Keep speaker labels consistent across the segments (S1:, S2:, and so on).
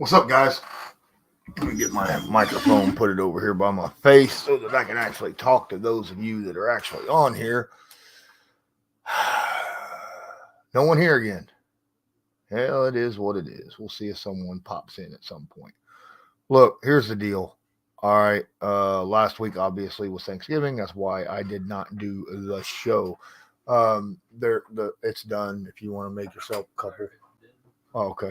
S1: What's up, guys? Let me get my microphone, put it over here by my face so that I can actually talk to those of you that are actually on here. No one here again. Hell, it is what it is. We'll see if someone pops in at some point. Look, here's the deal. All right. Last week obviously was Thanksgiving. That's why I did not do the show. It's done. If you want to make yourself a couple. Oh, okay.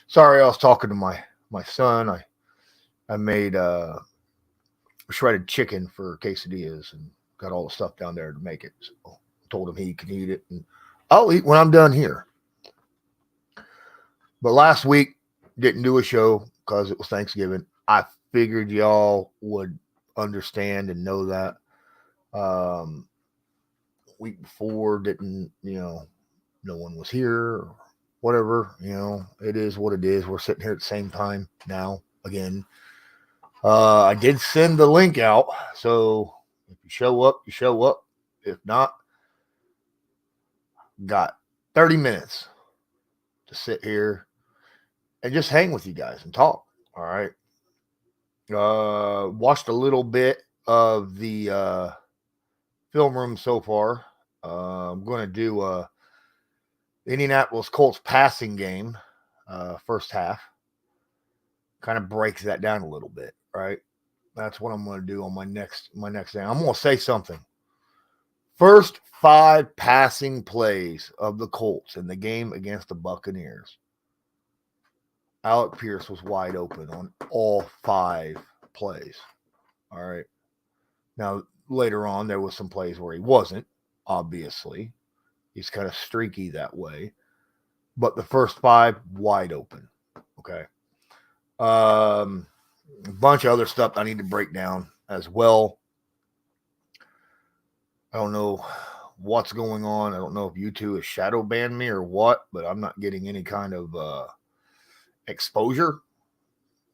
S1: Sorry, I was talking to my son. I made shredded chicken for quesadillas and got all the stuff down there to make it. So I told him he can eat it, and I'll eat when I'm done here. But last week didn't do a show because it was Thanksgiving. I figured y'all would understand and know that. Week before didn't, no one was here or whatever. It is what it is. We're sitting here at the same time now again. I did send the link out, so if you show up, you show up. If not, got 30 minutes to sit here and just hang with you guys and talk. All right. Watched a little bit of the film room so far. I'm going to do Indianapolis Colts passing game, first half. Kind of breaks that down a little bit, right? That's what I'm going to do on my next day. I'm going to say something. First 5 passing plays of the Colts in the game against the Buccaneers. Alec Pierce was wide open on all 5 plays. All right. Now, later on, there was some plays where he wasn't, obviously. He's kind of streaky that way. But the first 5, wide open. Okay. A bunch of other stuff I need to break down as well. I don't know what's going on. I don't know if YouTube has shadow banned me or what, but I'm not getting any kind of exposure.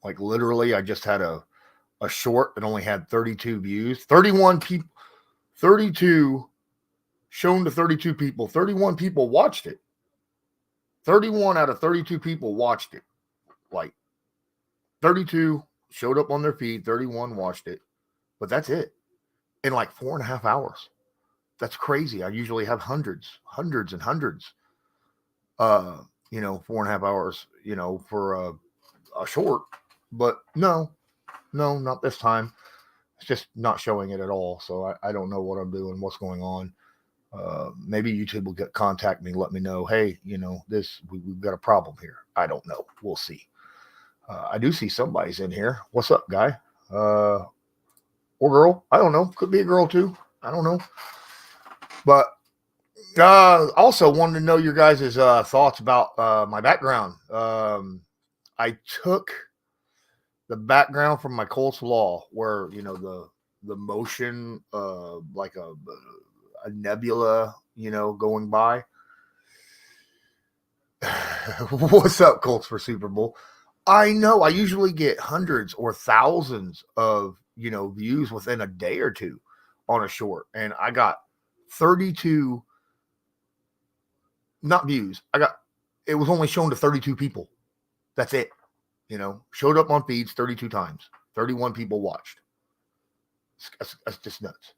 S1: Like literally, I just had a short that only had 32 views. 31 people, 32 shown to 32 people. 31 people watched it. 31 out of 32 people watched it. Like 32 showed up on their feed, 31 watched it, but that's it in like 4.5 hours. That's crazy. I usually have hundreds and hundreds. 4.5 hours, for a short, but no, not this time. It's just not showing it at all. So I don't know what I'm doing, what's going on. Maybe YouTube will contact me, let me know, hey, we've got a problem here. I don't know. We'll see. I do see somebody's in here. What's up, guy? Or girl? I don't know. Could be a girl too. I don't know. But also wanted to know your guys' thoughts about my background. I took the background from my Colts Law, where the motion, like a nebula, going by. What's up, Colts for Super Bowl? I know I usually get hundreds or thousands of, views within a day or two on a short. And I got 32, not views. It was only shown to 32 people. That's it. Showed up on feeds 32 times. 31 people watched. That's just nuts.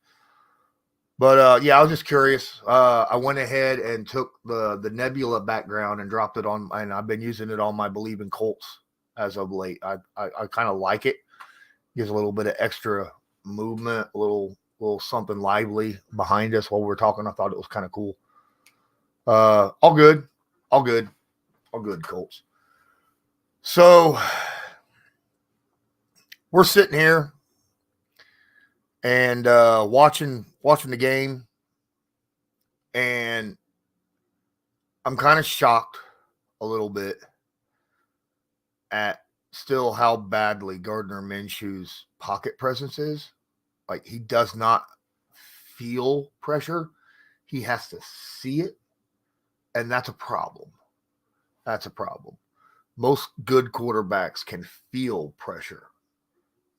S1: But I was just curious. I went ahead and took the Nebula background and dropped it on, and I've been using it on my Believe in Colts as of late. I kind of like it. Gives a little bit of extra movement, a little something lively behind us while we're talking. I thought it was kind of cool. All good, Colts. So we're sitting here and watching the game, and I'm kind of shocked a little bit at still how badly Gardner Minshew's pocket presence is. Like, he does not feel pressure. He has to see it, and that's a problem. Most good quarterbacks can feel pressure.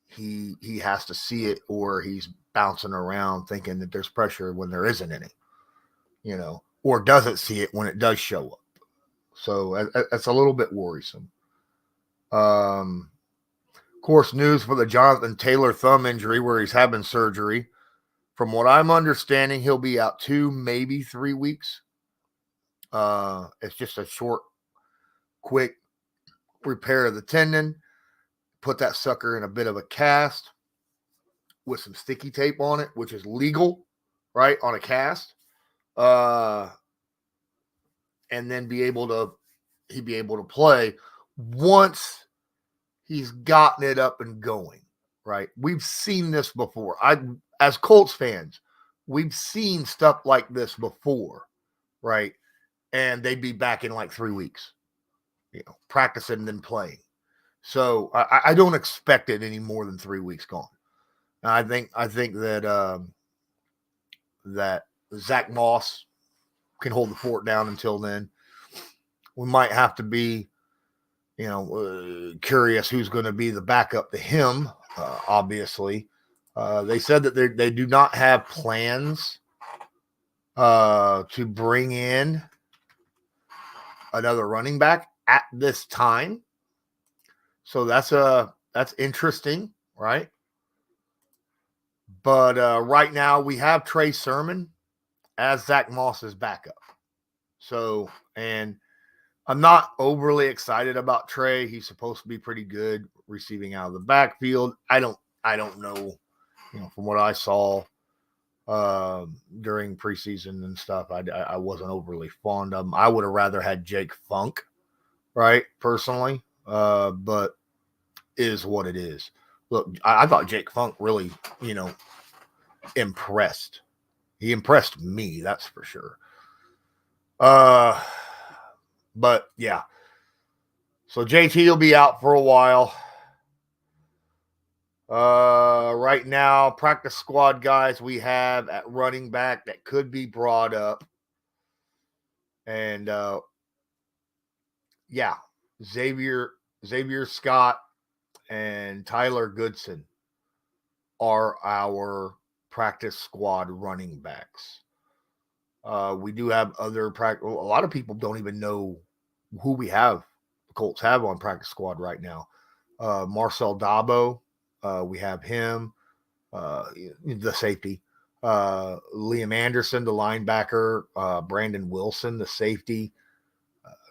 S1: He has to see it, or he's bouncing around thinking that there's pressure when there isn't any, or doesn't see it when it does show up. So that's a little bit worrisome. Of course, news for the Jonathan Taylor thumb injury where he's having surgery. From what I'm understanding, he'll be out 2, maybe 3 weeks. It's just a short, quick repair of the tendon. Put that sucker in a bit of a cast with some sticky tape on it, which is legal, right, on a cast. And then he'd be able to play once he's gotten it up and going, right? We've seen this before. As Colts fans, we've seen stuff like this before, right? And they'd be back in like 3 weeks, practicing and then playing. So I don't expect it any more than 3 weeks gone. And I think that that Zach Moss can hold the fort down until then. We might have to be, curious who's going to be the backup to him. Obviously, they said that they do not have plans to bring in another running back at this time. So that's interesting, right? But right now we have Trey Sermon as Zach Moss's backup. So, and I'm not overly excited about Trey. He's supposed to be pretty good receiving out of the backfield. I don't know, from what I saw during preseason and stuff, I wasn't overly fond of him. I would have rather had Jake Funk, right, personally, but is what it is. Look, I thought Jake Funk really, impressed. He impressed me, that's for sure. But yeah. So JT will be out for a while. Right now, practice squad guys we have at running back that could be brought up. And yeah, Xavier Scott and Tyler Goodson are our practice squad running backs. We do have other practice. A lot of people don't even know who we have. The Colts have on practice squad right now. Marcel Dabo, we have him, the safety. Liam Anderson, the linebacker. Brandon Wilson, the safety.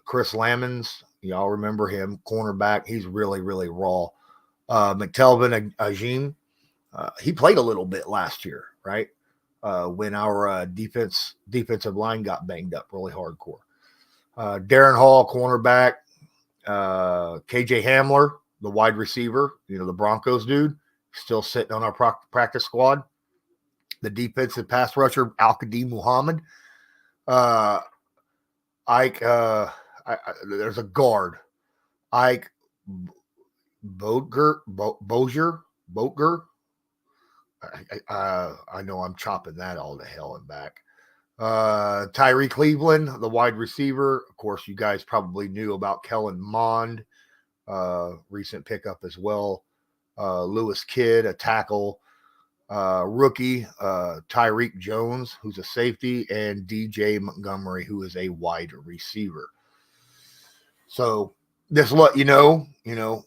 S1: Chris Lamons, y'all remember him, cornerback. He's really, really raw. McTelvin Ajim, he played a little bit last year, right? When our defensive line got banged up really hardcore. Darren Hall, cornerback. KJ Hamler, the wide receiver, the Broncos dude, still sitting on our practice squad. The defensive pass rusher, Al-Qadim Muhammad. Ike, there's a guard, Ike Boger. I know I'm chopping that all to hell and back. Tyree Cleveland, the wide receiver. Of course, you guys probably knew about Kellen Mond, recent pickup as well. Lewis Kidd, a tackle. Rookie, Tyreek Jones, who's a safety, and DJ Montgomery, who is a wide receiver. So this let you know,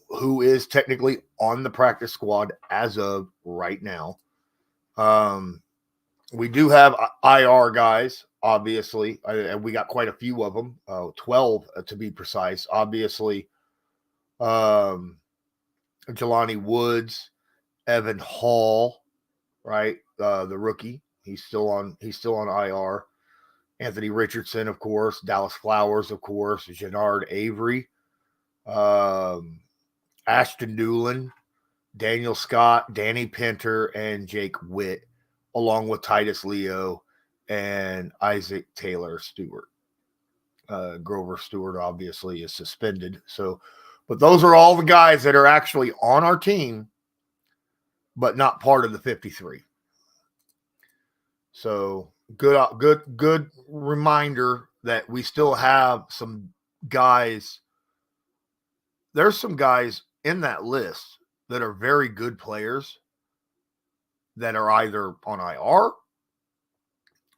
S1: who is technically on the practice squad as of right now. We do have IR guys, obviously, and we got quite a few of them, 12 to be precise. Obviously, Jelani Woods, Evan Hall, right, the rookie, he's still on IR. Anthony Richardson, of course, Dallas Flowers, of course, Jannard Avery, Ashton Doolin, Daniel Scott, Danny Pinter, and Jake Witt, along with Titus Leo and Isaac Taylor Stewart. Grover Stewart obviously is suspended. So, but those are all the guys that are actually on our team, but not part of the 53. So good reminder that we still have some guys. There's some guys in that list that are very good players that are either on IR,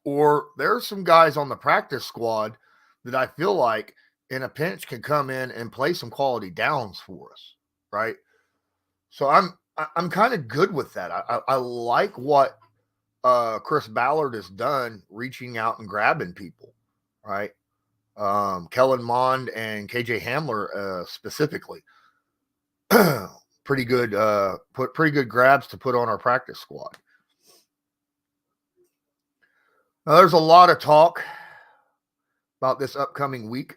S1: or there's some guys on the practice squad that I feel like in a pinch can come in and play some quality downs for us, right? So I'm kind of good with that. I like what Chris Ballard has done, reaching out and grabbing people, right? Kellen Mond and KJ Hamler specifically, pretty good grabs to put on our practice squad. Now, there's a lot of talk about this upcoming week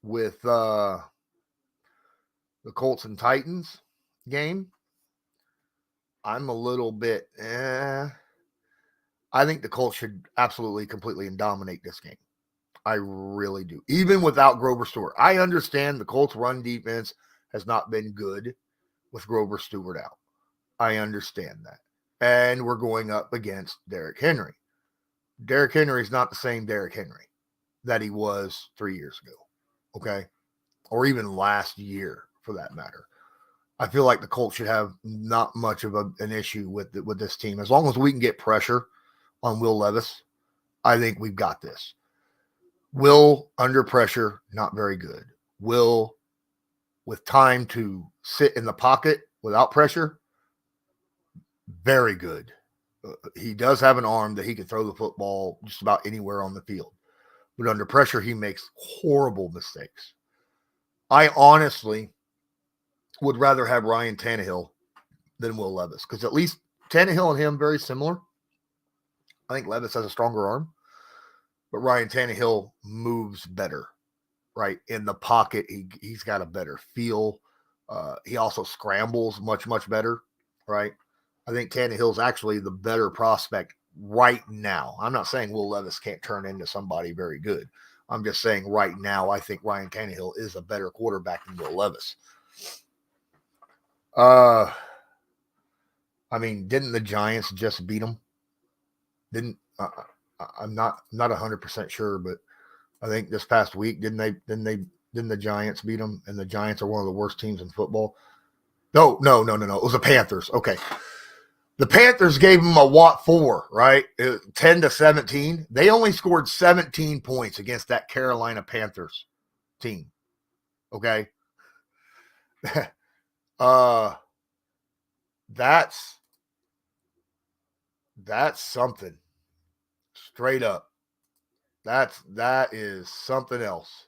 S1: with the Colts and Titans game. I'm a little bit, I think the Colts should absolutely, completely dominate this game. I really do. Even without Grover Stewart. I understand the Colts run defense has not been good with Grover Stewart out. I understand that. And we're going up against Derrick Henry. Derrick Henry is not the same Derrick Henry that he was 3 years ago. Okay? Or even last year, for that matter. I feel like the Colts should have not much of an issue with this team. As long as we can get pressure on Will Levis, I think we've got this. Will, under pressure, not very good. Will, with time to sit in the pocket without pressure, very good. He does have an arm that he can throw the football just about anywhere on the field. But under pressure, he makes horrible mistakes. I honestly would rather have Ryan Tannehill than Will Levis, because at least Tannehill and him very similar. I think Levis has a stronger arm, but Ryan Tannehill moves better, right? In the pocket, he's got a better feel. He also scrambles much, much better, right? I think Tannehill's actually the better prospect right now. I'm not saying Will Levis can't turn into somebody very good. I'm just saying right now, I think Ryan Tannehill is a better quarterback than Will Levis. I mean, didn't the Giants just beat them? I'm not 100% sure, but I think this past week didn't the Giants beat them? And the Giants are one of the worst teams in football. No. It was the Panthers. Okay. The Panthers gave them a what for, right? 10-17. They only scored 17 points against that Carolina Panthers team. Okay. That's something. Straight up. That is something else.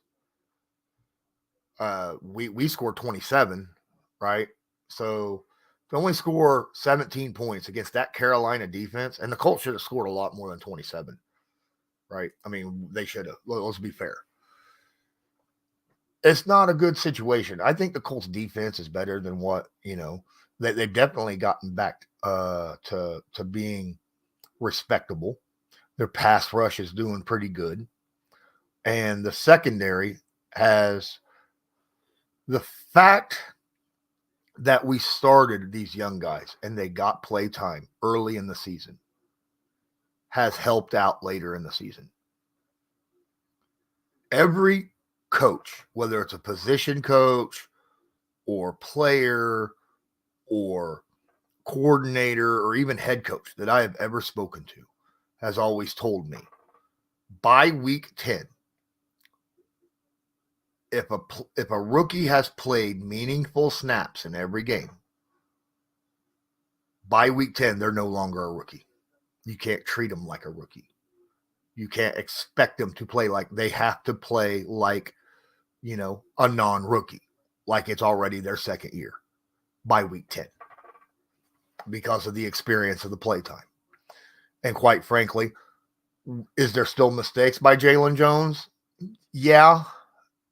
S1: We scored 27, right? So to only score 17 points against that Carolina defense, and the Colts should have scored a lot more than 27, right? I mean, they should have. Let's be fair. It's not a good situation. I think the Colts defense is better than what, they've definitely gotten back to being respectable. Their pass rush is doing pretty good. And the secondary has the fact that we started these young guys and they got play time early in the season has helped out later in the season. Every coach, whether it's a position coach or player or coordinator or even head coach that I have ever spoken to, has always told me by week 10, if a rookie has played meaningful snaps in every game, by week 10, they're no longer a rookie. You can't treat them like a rookie. You can't expect them to play like they have to play like, a non-rookie, like it's already their second year by week 10 because of the experience of the play time. And quite frankly, is there still mistakes by Jalen Jones? Yeah.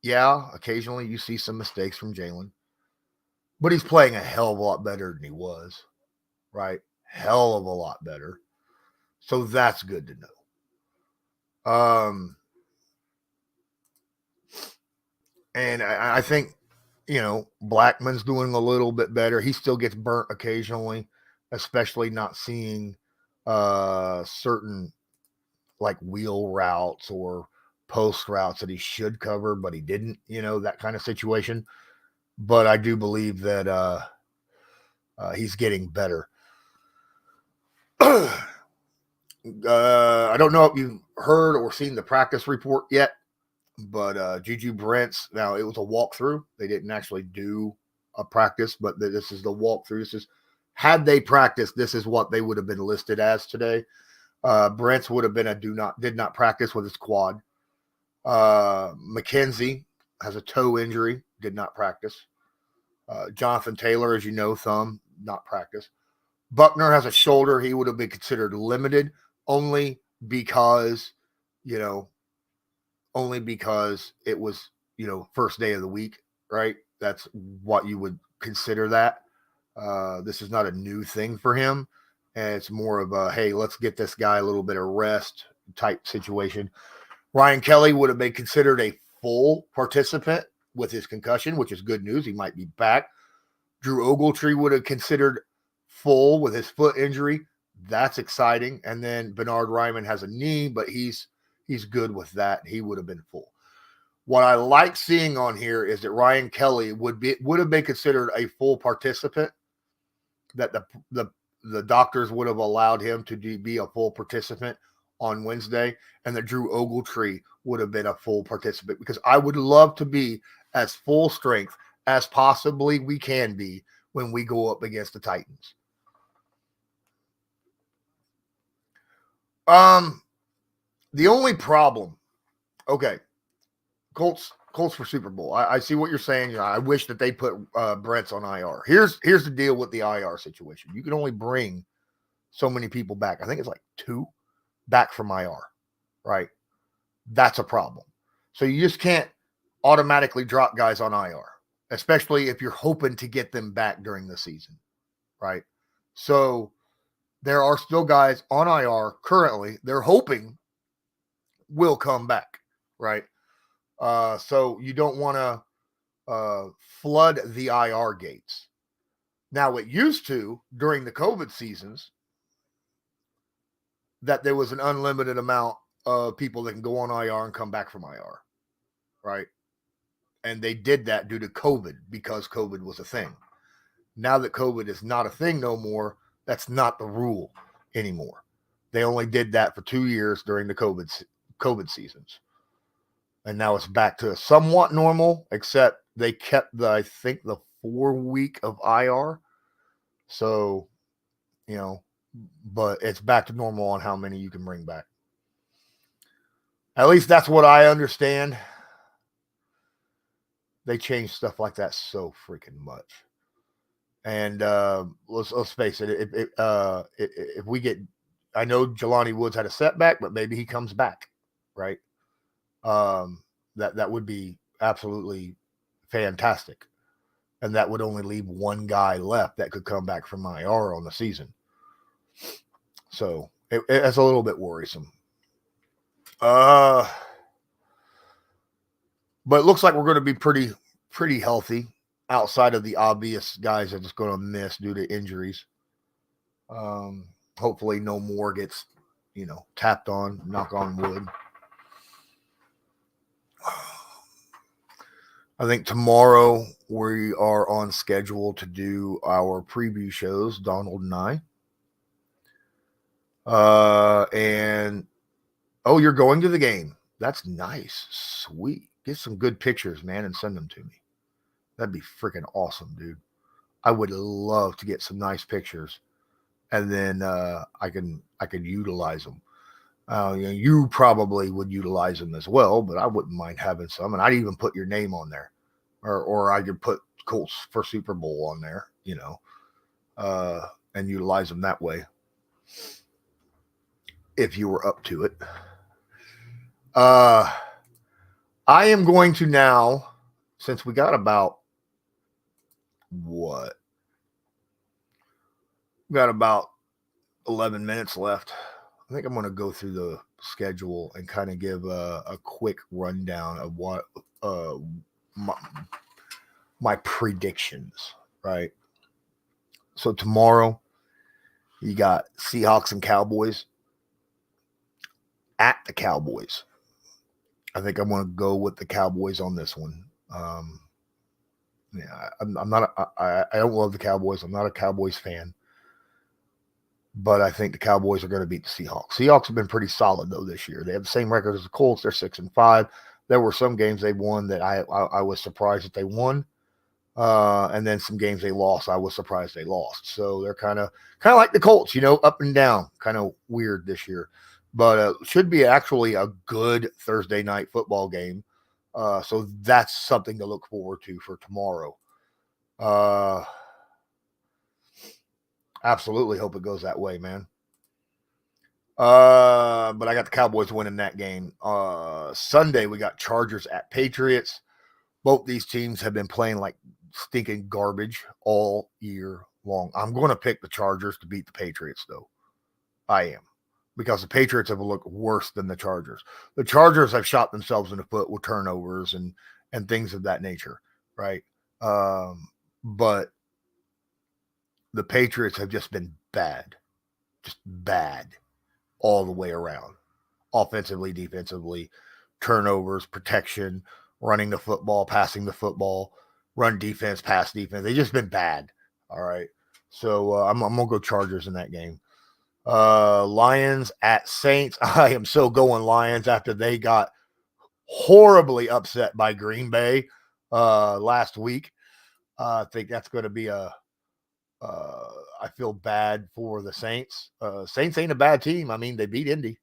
S1: Occasionally you see some mistakes from Jalen, but he's playing a hell of a lot better than he was, right? Hell of a lot better. So that's good to know. And I think, Blackman's doing a little bit better. He still gets burnt occasionally, especially not seeing certain like wheel routes or post routes that he should cover, but he didn't, that kind of situation. But I do believe that he's getting better. I don't know if you've heard or seen the practice report yet, But Juju Brents, now it was a walkthrough. They didn't actually do a practice, but this is the walkthrough. This is, had they practiced, this is what they would have been listed as today. Brents would have been a did not practice with his quad. McKenzie has a toe injury, did not practice. Jonathan Taylor, as you know, thumb, not practice. Buckner has a shoulder. He would have been considered limited only because, only because it was, first day of the week, right? That's what you would consider that. This is not a new thing for him. And it's more of a, hey, let's get this guy a little bit of rest type situation. Ryan Kelly would have been considered a full participant with his concussion, which is good news. He might be back. Drew Ogletree would have considered full with his foot injury. That's exciting. And then Bernard Ryman has a knee, but he's good with that. He would have been full. What I like seeing on here is that Ryan Kelly would have been considered a full participant, that the doctors would have allowed him to be a full participant on Wednesday, and that Drew Ogletree would have been a full participant, because I would love to be as full strength as possibly we can be when we go up against the Titans. The only problem, okay, Colts for Super Bowl. I see what you're saying. I wish that they put Brents on IR. Here's the deal with the IR situation. You can only bring so many people back. I think it's like 2 back from IR, right? That's a problem. So you just can't automatically drop guys on IR, especially if you're hoping to get them back during the season, right? So there are still guys on IR currently. They're hoping will come back, right? So you don't want to flood the IR gates. Now, it used to, during the COVID seasons, that there was an unlimited amount of people that can go on IR and come back from IR, right? And they did that due to COVID, because COVID was a thing. Now that COVID is not a thing no more, that's not the rule anymore. They only did that for 2 years during the COVID seasons. And now it's back to somewhat normal, except they kept I think the 4 week of IR. So, but it's back to normal on how many you can bring back. At least that's what I understand. They change stuff like that so freaking much. And let's face it, if we get, I know Jelani Woods had a setback, but maybe he comes back, right? That would be absolutely fantastic. And that would only leave one guy left that could come back from IR on the season. So it's a little bit worrisome. But it looks like we're going to be pretty healthy outside of the obvious guys that is going to miss due to injuries. Hopefully no more gets, tapped on, knock on wood. I think tomorrow we are on schedule to do our preview shows, Donald and I. And you're going to the game. That's nice. Sweet. Get some good pictures, man, and send them to me. That'd be freaking awesome, dude. I would love to get some nice pictures, and then I can utilize them. You probably would utilize them as well, but I wouldn't mind having some, and I'd even put your name on there, or I could put Colts for Super Bowl on there, and utilize them that way if you were up to it. I am going to now, since we got about we got about 11 minutes left. I think I'm going to go through the schedule and kind of give a quick rundown of what my predictions, right? So tomorrow you got Seahawks and Cowboys at the Cowboys. I think I'm going to go with the Cowboys on this one. I'm not. I don't love the Cowboys. I'm not a Cowboys fan, but I think the Cowboys are going to beat the Seahawks. Seahawks have been pretty solid though this year. They have the same record as the Colts. They're 6-5. there were some games they won that I was surprised that they won. And then some games they lost, I was surprised they lost. So they're kind of like the Colts, up and down, kind of weird this year. But should be actually a good Thursday night football game. So that's something to look forward to for tomorrow. Absolutely hope it goes that way, man. But I got the Cowboys winning that game. Sunday we got Chargers at Patriots. Both these teams have been playing like stinking garbage all year long. I'm going to pick the Chargers to beat the Patriots, though. I am. Because the Patriots have looked worse than the Chargers. The Chargers have shot themselves in the foot with turnovers and things of that nature, right? But the Patriots have just been bad. Just bad all the way around. Offensively, defensively, turnovers, protection, running the football, passing the football, run defense, pass defense. They've just been bad. All right. So I'm going to go Chargers in that game. Lions at Saints. I am so going Lions after they got horribly upset by Green Bay last week. I think that's going to be I feel bad for the Saints. Saints ain't a bad team. I mean, they beat Indy.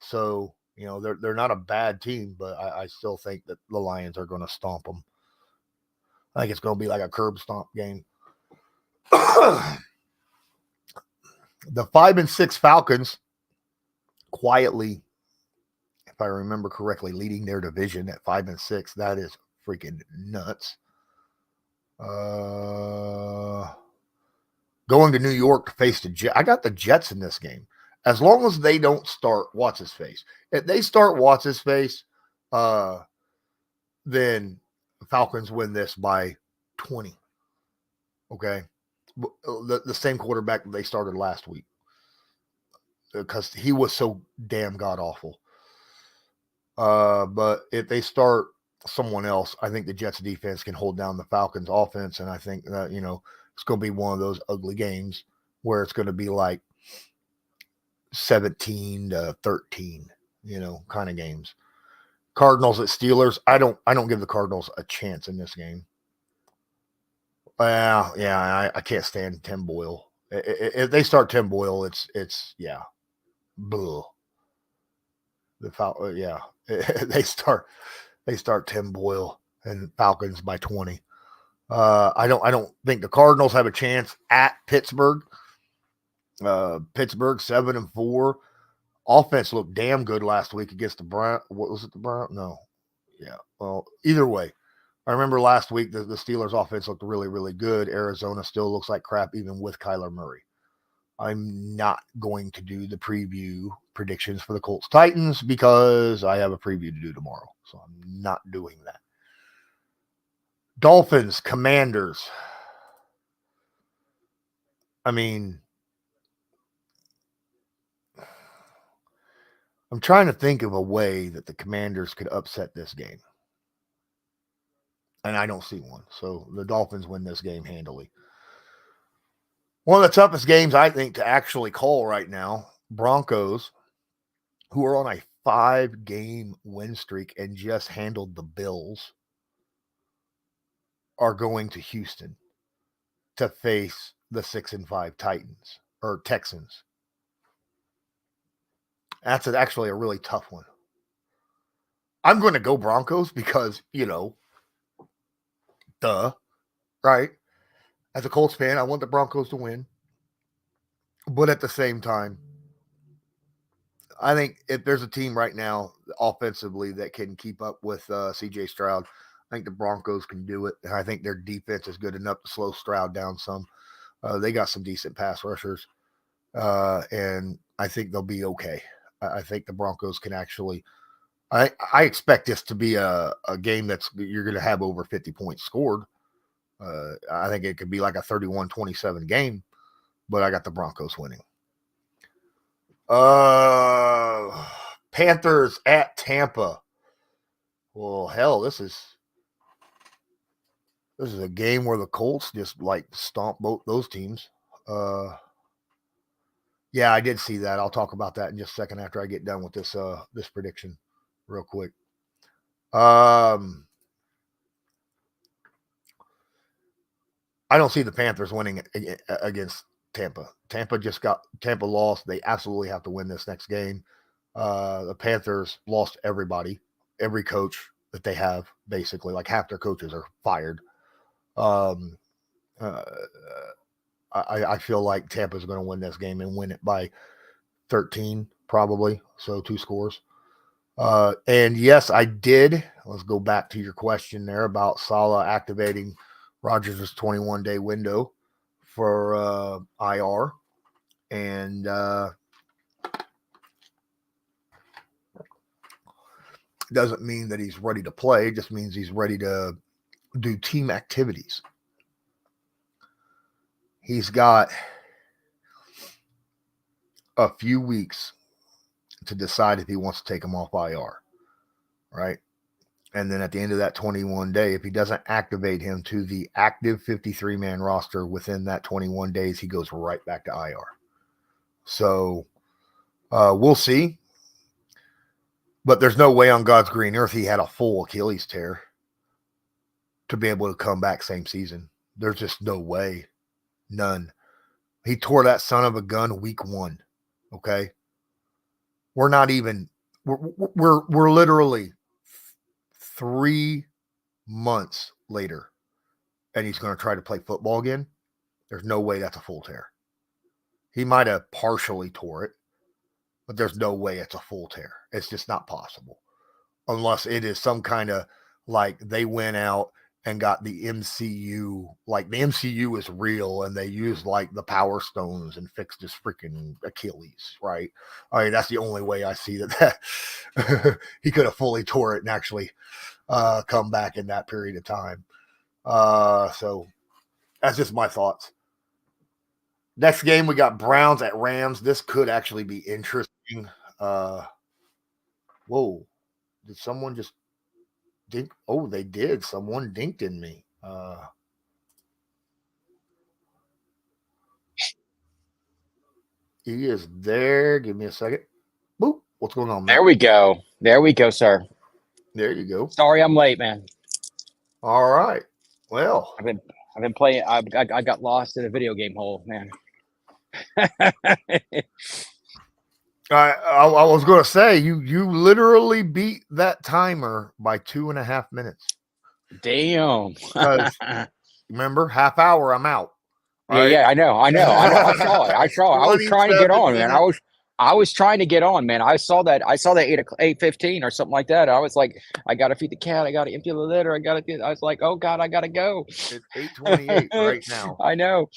S1: So, they're not a bad team, but I still think that the Lions are going to stomp them. I think it's going to be like a curb stomp game. The 5-6 Falcons quietly, if I remember correctly, leading their division at 5-6. That is freaking nuts. Going to New York to face the Jets. I got the Jets in this game. As long as they don't start What's-His-Face. If they start What's-His-Face, then the Falcons win this by 20. Okay? The same quarterback they started last week. Because he was so damn god-awful. But if they start someone else, I think the Jets defense can hold down the Falcons offense. And I think that, it's going to be one of those ugly games where it's going to be like 17-13, kind of games. Cardinals at Steelers. I don't give the Cardinals a chance in this game. I can't stand Tim Boyle. If they start Tim Boyle, it's blah. They start Tim Boyle and Falcons by 20. I don't think the Cardinals have a chance at Pittsburgh. Pittsburgh 7-4. Offense looked damn good last week against the Browns. What was it, the Browns? No. Yeah. Well, either way, I remember last week the Steelers' offense looked really, really good. Arizona still looks like crap even with Kyler Murray. I'm not going to do the preview predictions for the Colts Titans because I have a preview to do tomorrow. So I'm not doing that. Dolphins, Commanders. I mean, I'm trying to think of a way that the Commanders could upset this game. And I don't see one. So the Dolphins win this game handily. One of the toughest games, I think, to actually call right now, Broncos, who are on a 5-game win streak and just handled the Bills, are going to Houston to face the 6-5 Titans or Texans. That's actually a really tough one. I'm going to go Broncos because, duh, right? As a Colts fan, I want the Broncos to win. But at the same time, I think if there's a team right now offensively that can keep up with C.J. Stroud, I think the Broncos can do it. And I think their defense is good enough to slow Stroud down some. They got some decent pass rushers. And I think they'll be okay. I think the Broncos can actually – I expect this to be a game that's you're going to have over 50 points scored. I think it could be like a 31-27 game, but I got the Broncos winning. Panthers at Tampa. Well, hell, this is a game where the Colts just like stomp both those teams. Yeah, I did see that. I'll talk about that in just a second after I get done with this prediction real quick. I don't see the Panthers winning against Tampa. Tampa lost. They absolutely have to win this next game. The Panthers lost everybody, every coach that they have, basically. Like half their coaches are fired. Um, uh, I feel like Tampa's going to win this game and win it by 13, probably. So 2 scores. And yes, I did. Let's go back to your question there about Saleh activating Rodgers' 21-day window for IR. And doesn't mean that he's ready to play. It just means he's ready to do team activities. He's got a few weeks to decide if he wants to take him off IR, right? And then at the end of that 21 day, if he doesn't activate him to the active 53-man roster within that 21 days, he goes right back to IR. So we'll see. But there's no way on God's green earth he had a full Achilles tear to be able to come back same season. There's just no way. None. He tore that son of a gun week 1. Okay? We're not even we're literally 3 months later and he's going to try to play football again. There's no way that's a full tear. He might have partially tore it, but there's no way it's a full tear. It's just not possible. Unless it is some kind of like they went out and got the MCU, like the MCU is real and they used like the Power Stones and fixed his freaking Achilles, right? I mean, that's the only way I see that he could have fully tore it and actually come back in that period of time. So that's just my thoughts. Next game, we got Browns at Rams. This could actually be interesting. Whoa. Did someone just dink? Oh, they did. Someone dinked in me. He is there. Give me a second. Boop. What's going on, man?
S2: There we go. There we go, sir.
S1: There you go.
S2: Sorry I'm late, man.
S1: All right. Well,
S2: I've been playing. I got lost in a video game hole, man.
S1: I was going to say you literally beat that timer by 2.5 minutes.
S2: Damn.
S1: Remember, half hour, I'm out.
S2: Yeah, I know. I saw it. I was trying to get on, man. I was trying to get on, man. I saw that 8:15 or something like that. I was like, I gotta feed the cat. I gotta empty the litter. I was like, oh God, I gotta go.
S1: It's 8:28 right now.
S2: I know.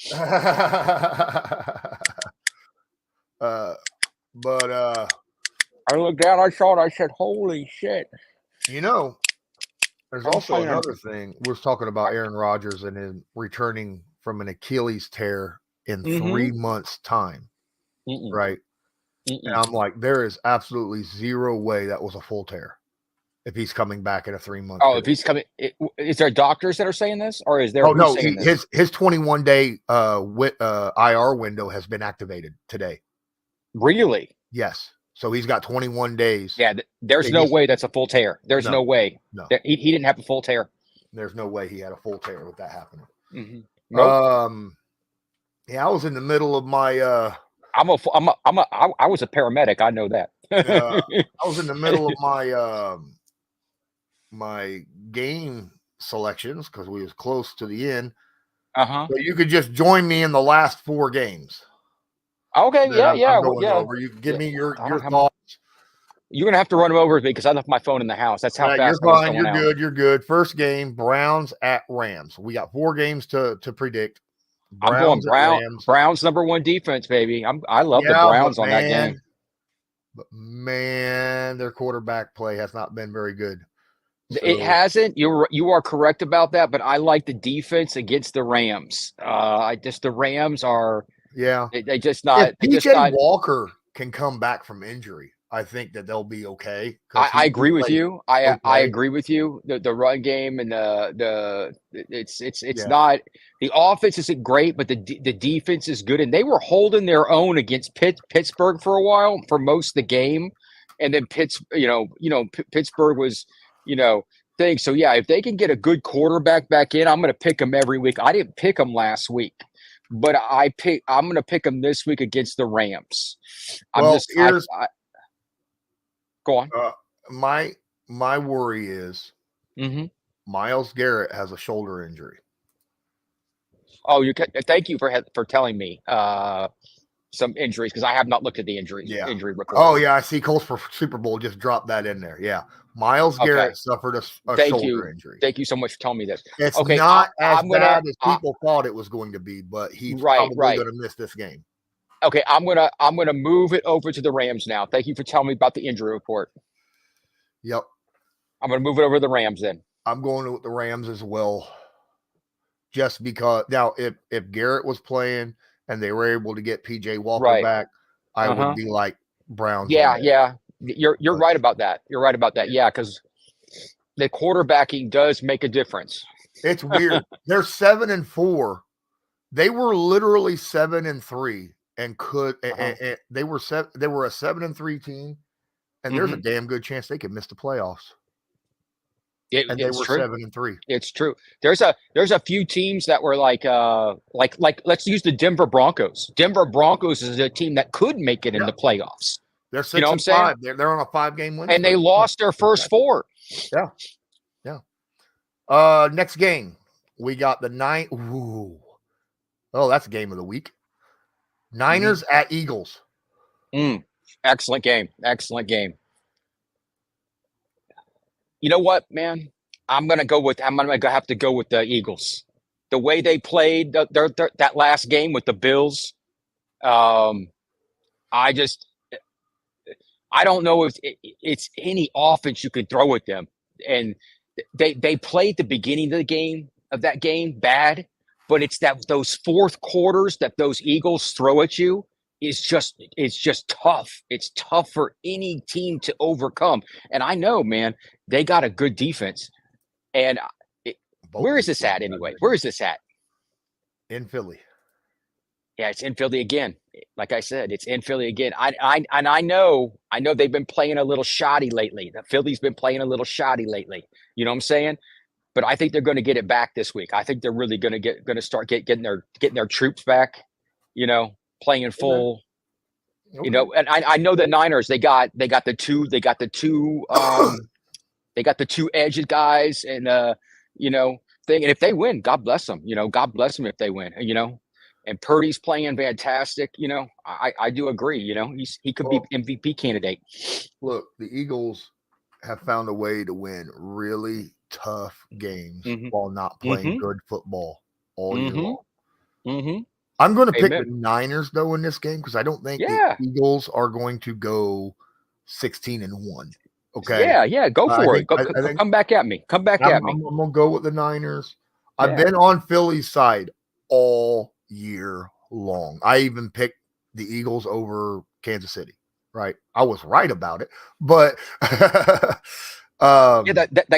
S1: But
S2: I looked down. I saw it. I said, holy shit.
S1: You know, there's also another thing. We're talking about Aaron Rodgers and him returning from an Achilles tear in 3 months' time, right? And I'm like, there is absolutely zero way that was a full tear if he's coming back in a 3 month.
S2: Oh, if he's coming, is there doctors that are saying this, or is there?
S1: Oh no, his 21-day IR window has been activated today.
S2: Really?
S1: Yes. So he's got 21 days.
S2: Yeah, there's no way that's a full tear. There's no way.
S1: No,
S2: he didn't have a full tear.
S1: There's no way he had a full tear with that happening.
S2: Nope.
S1: Yeah, I was in the middle of my.
S2: I was a paramedic. I know that.
S1: I was in the middle of my my game selections because we was close to the end. So you could just join me in the last 4 games.
S2: Okay.
S1: I'm over. You can give me your thoughts.
S2: You're gonna have to run them over with me because I left my phone in the house. That's how fast.
S1: You're fine. You're good. You're good. First game, Browns at Rams. We got 4 games to predict.
S2: Browns, I'm going Browns #1 defense, baby. I love the Browns on that game.
S1: But man, their quarterback play has not been very good.
S2: So, it hasn't. You are correct about that, but I like the defense against the Rams. The Rams are. Yeah, they just not.
S1: If PJ Walker can come back from injury, I think that they'll be okay.
S2: I agree with you. I agree with you. The run game and it's not, the offense isn't great, but the defense is good, and they were holding their own against Pittsburgh for a while for most of the game, and then Pittsburgh was thing. So yeah, if they can get a good quarterback back in, I'm going to pick them every week. I didn't pick them last week, but I'm going to pick them this week against the Rams.
S1: Well, here's
S2: go on.
S1: My worry is
S2: Mm-hmm.
S1: Myles Garrett has a shoulder injury.
S2: Oh, thank you for telling me some injuries, because I have not looked at the injury report.
S1: Oh yeah, I see. Colts for Super Bowl just dropped that in there. Yeah, Myles Garrett suffered a shoulder injury.
S2: Thank you so much for telling me this.
S1: It's not as bad as people thought it was going to be, but he's probably going to miss this game.
S2: Okay, I'm gonna move it over to the Rams now. Thank you for telling me about the injury report.
S1: Yep,
S2: I'm gonna move it over to the Rams then.
S1: I'm going with the Rams as well, just because now if Garrett was playing and they were able to get PJ Walker back, I would be like Browns.
S2: Yeah. You're right about that. You're right about that. Yeah, because the quarterbacking does make a difference.
S1: It's weird. They're 7-4. They were literally 7-3 and could and they were a 7-3 team, and there's a damn good chance they could miss the playoffs. They were 7-3.
S2: It's true. There's a few teams that were like let's use the Denver Broncos. Denver Broncos is a team that could make it in the playoffs.
S1: They're 6-5. They're on a 5-game win,
S2: and they lost their first 4.
S1: Yeah. Next game, we got the that's game of the week. Niners at Eagles.
S2: Excellent game. You know what, man? I'm gonna have to go with the Eagles. The way they played that last game with the Bills, I don't know if it's any offense you could throw at them. And they played the beginning of that game bad, but it's those fourth quarters that those Eagles throw at you it's just tough. It's tough for any team to overcome. And I know, man, they got a good defense. And where is this at anyway? Where is this at?
S1: In Philly.
S2: Yeah, it's in Philly again. Like I said, it's in Philly again. I know they've been playing a little shoddy lately. The Philly's been playing a little shoddy lately. You know what I'm saying? But I think they're going to get it back this week. I think they're really going to start getting their troops back. You know, playing in full. Okay. You know, and I know the Niners. They got the two edged guys and thing. And if they win, God bless them. You know, God bless them if they win. You know. And Purdy's playing fantastic. You know, I do agree. You know, he could be MVP candidate.
S1: Look, the Eagles have found a way to win really tough games while not playing good football all year long. I'm going to pick the Niners though in this game because I don't think the Eagles are going to go 16-1. Okay.
S2: Yeah. Go for it. Come back at me. I'm going
S1: to go with the Niners. Yeah. I've been on Philly's side all year long. I even picked the Eagles over Kansas City. Right, I was right about it, but
S2: that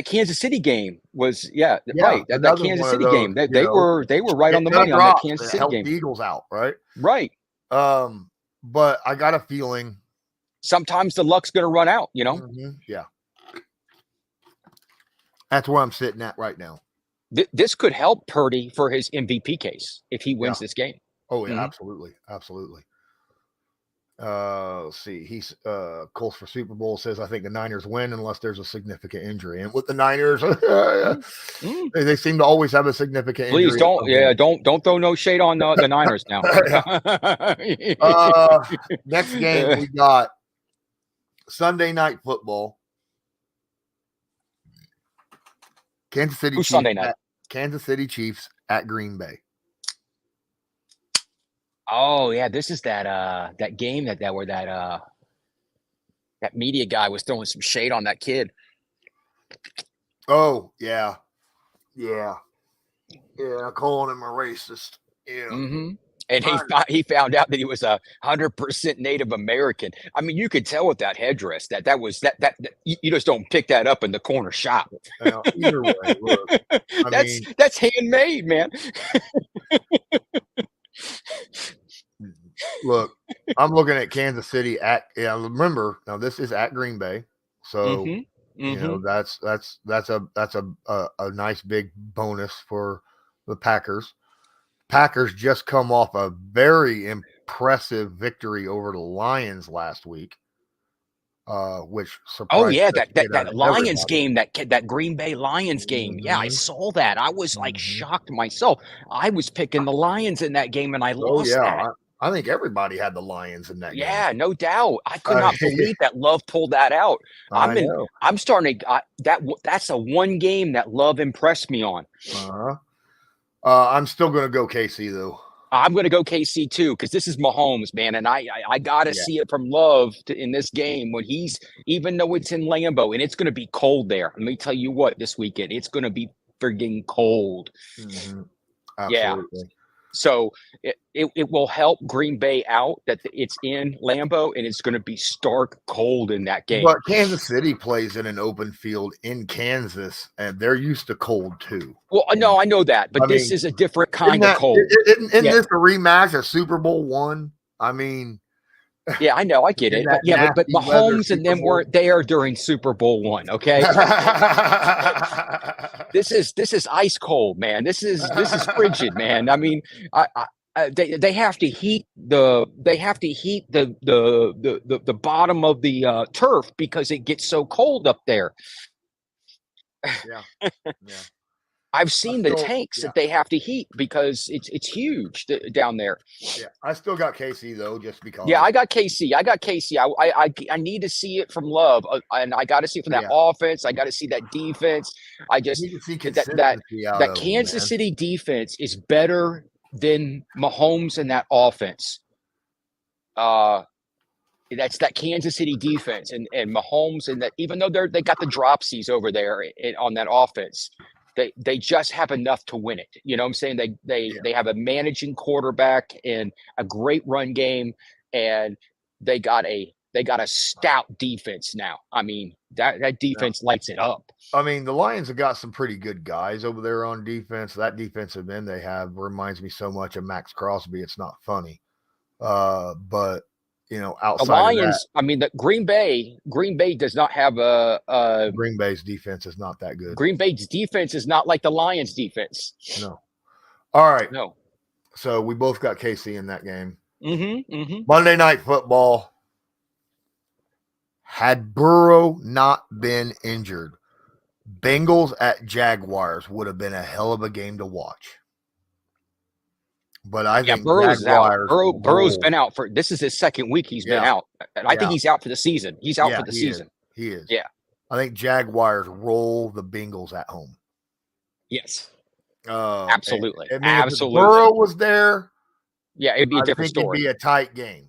S2: Kansas City game was right. That Kansas City game, they were right on the money on that Kansas City game.
S1: The Eagles out, right?
S2: Right.
S1: But I got a feeling
S2: sometimes the luck's going to run out. You know.
S1: Yeah. That's where I'm sitting at right now.
S2: This could help Purdy for his MVP case if he wins this game.
S1: Oh yeah, absolutely. Let's see. He's Colts for Super Bowl says I think the Niners win unless there's a significant injury. And with the Niners, they seem to always have a significant injury.
S2: Please don't throw no shade on the Niners now.
S1: Next game we got Sunday Night Football. Kansas City Chiefs
S2: Sunday night?
S1: Kansas City Chiefs at Green Bay.
S2: Oh yeah, this is that game that media guy was throwing some shade on that kid.
S1: Oh yeah, calling him a racist. Yeah.
S2: And he found out that he was 100% Native American. I mean, you could tell with that headdress that was that you just don't pick that up in the corner shop.
S1: Either way, look,
S2: that's handmade, man.
S1: Look, I'm looking at Kansas City remember now this is at Green Bay, so You know, that's a nice big bonus for the Packers. Packers just come off a very impressive victory over the Lions last week, which
S2: Oh
S1: surprised
S2: yeah,
S1: the shit out
S2: that
S1: of
S2: Lions
S1: everybody.
S2: game, that Green Bay Lions game. Yeah, I
S1: Mhm,
S2: saw that. I was like
S1: mhm.
S2: shocked myself. I was picking the Lions in that game and I
S1: Oh
S2: lost
S1: yeah,
S2: that.
S1: I think everybody had the Lions in that game.
S2: Yeah, no doubt. I could
S1: Uh,
S2: not believe that Love pulled that out.
S1: I know.
S2: I'm starting to that's a one game that Love impressed me on.
S1: Uh-huh. I'm still going to go KC though.
S2: I'm going to go KC too because this is Mahomes, man, and I got to
S1: Yeah.
S2: see it from Love in this game when he's even though it's in Lambeau and it's going to be cold there. Let me tell you what, this weekend it's going to be frigging cold.
S1: Mm-hmm.
S2: Yeah,
S1: Absolutely.
S2: so it will help Green Bay out that it's in Lambeau and it's going to be stark cold in that game.
S1: But Kansas City plays in an open field in Kansas, and they're used to cold too.
S2: Well, no, I know that, but
S1: I
S2: this
S1: mean,
S2: is a different
S1: isn't
S2: kind of cold.
S1: isn't
S2: Yeah,
S1: this a rematch of Super Bowl one? I mean,
S2: yeah, I know, I get
S1: in
S2: it, but
S1: that
S2: yeah, but
S1: nasty weather
S2: Mahomes and
S1: Super
S2: them
S1: Bowl.
S2: weren't there during Super Bowl one. Okay, this is ice cold, man. This is frigid, man. I mean, they have to heat the bottom of the turf because it gets so cold up there.
S1: Yeah, yeah.
S2: I've
S1: I
S2: seen the
S1: still,
S2: tanks
S1: yeah,
S2: that they have to heat because it's huge down there.
S1: yeah. I still got KC though, just
S2: Yeah,
S1: because.
S2: I got KC. I got KC. I need to see it from Love, and I got to see it from that
S1: Yeah,
S2: offense. I got to see that defense. I
S1: I
S2: just
S1: need to see
S2: that that
S1: consistency out
S2: that
S1: of them,
S2: Kansas
S1: man.
S2: City defense is better than Mahomes and that offense. Uh, that's that Kansas City defense and Mahomes and that even though they got the dropsies over there on that offense, they just have enough to win it. You know what I'm saying?
S1: Yeah,
S2: They have a managing quarterback and a great run game, and they got a stout defense now. I mean that
S1: yeah.
S2: defense lights it up.
S1: I mean, the Lions have got some pretty good guys over there on defense. That defensive end they have reminds me so much of Max Crosby. It's not funny. But you know,
S2: The
S1: outside of that,
S2: Lions, I mean, the Green Bay does not have a
S1: Green Bay's defense is not that good.
S2: Green Bay's defense is not like the Lions defense.
S1: No. All right.
S2: No.
S1: So we both got KC in that game.
S2: Mm-hmm. Mm-hmm.
S1: Monday Night Football. Had Burrow not been injured, Bengals at Jaguars would have been a hell of a game to watch. But I
S2: Yeah,
S1: think
S2: Burrow's out.
S1: Jaguars
S2: Burrow's
S1: roll.
S2: been out for this is his second week he's been
S1: Yeah,
S2: out. And I think
S1: yeah,
S2: he's out for the season. He's out
S1: yeah.
S2: for the
S1: He is.
S2: season.
S1: He is.
S2: Yeah.
S1: I think Jaguars roll the Bengals at home.
S2: Yes.
S1: I
S2: Absolutely.
S1: mean, if
S2: Absolutely.
S1: Burrow was there,
S2: Yeah, it'd be a
S1: I
S2: different
S1: think it'd
S2: story.
S1: be a tight game.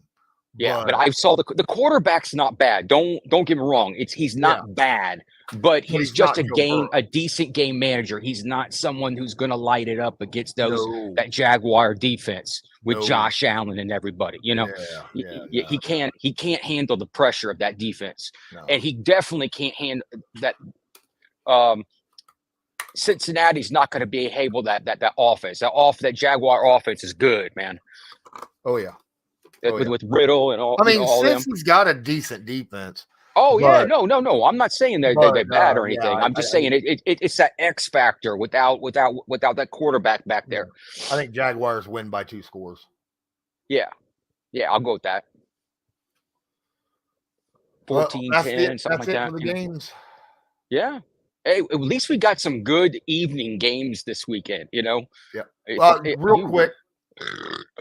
S2: Yeah, but I saw the quarterback's not bad. Don't get me wrong. He's not bad, but he's
S1: he's
S2: just
S1: not Joe Burrow.
S2: a decent game manager. He's not someone who's going to light it up against
S1: No,
S2: that Jaguar defense with
S1: no.
S2: Josh Allen and everybody. You know,
S1: Yeah.
S2: he can't handle the pressure of that defense,
S1: No.
S2: and he definitely can't handle that. Cincinnati's not going to be able that offense. That Jaguar offense is good, man.
S1: Oh yeah.
S2: With Riddle and all.
S1: I mean,
S2: all them.
S1: Cincy's got a decent defense.
S2: Oh yeah,
S1: but,
S2: no. I'm not saying they're bad or anything. I'm just saying it's that X factor without that quarterback back there.
S1: I think Jaguars win by 2 scores.
S2: Yeah, I'll go with that. 14-10, something like that.
S1: For the games.
S2: Yeah. Hey, at least we got some good evening games this weekend. You know.
S1: Yeah. Well, real quick.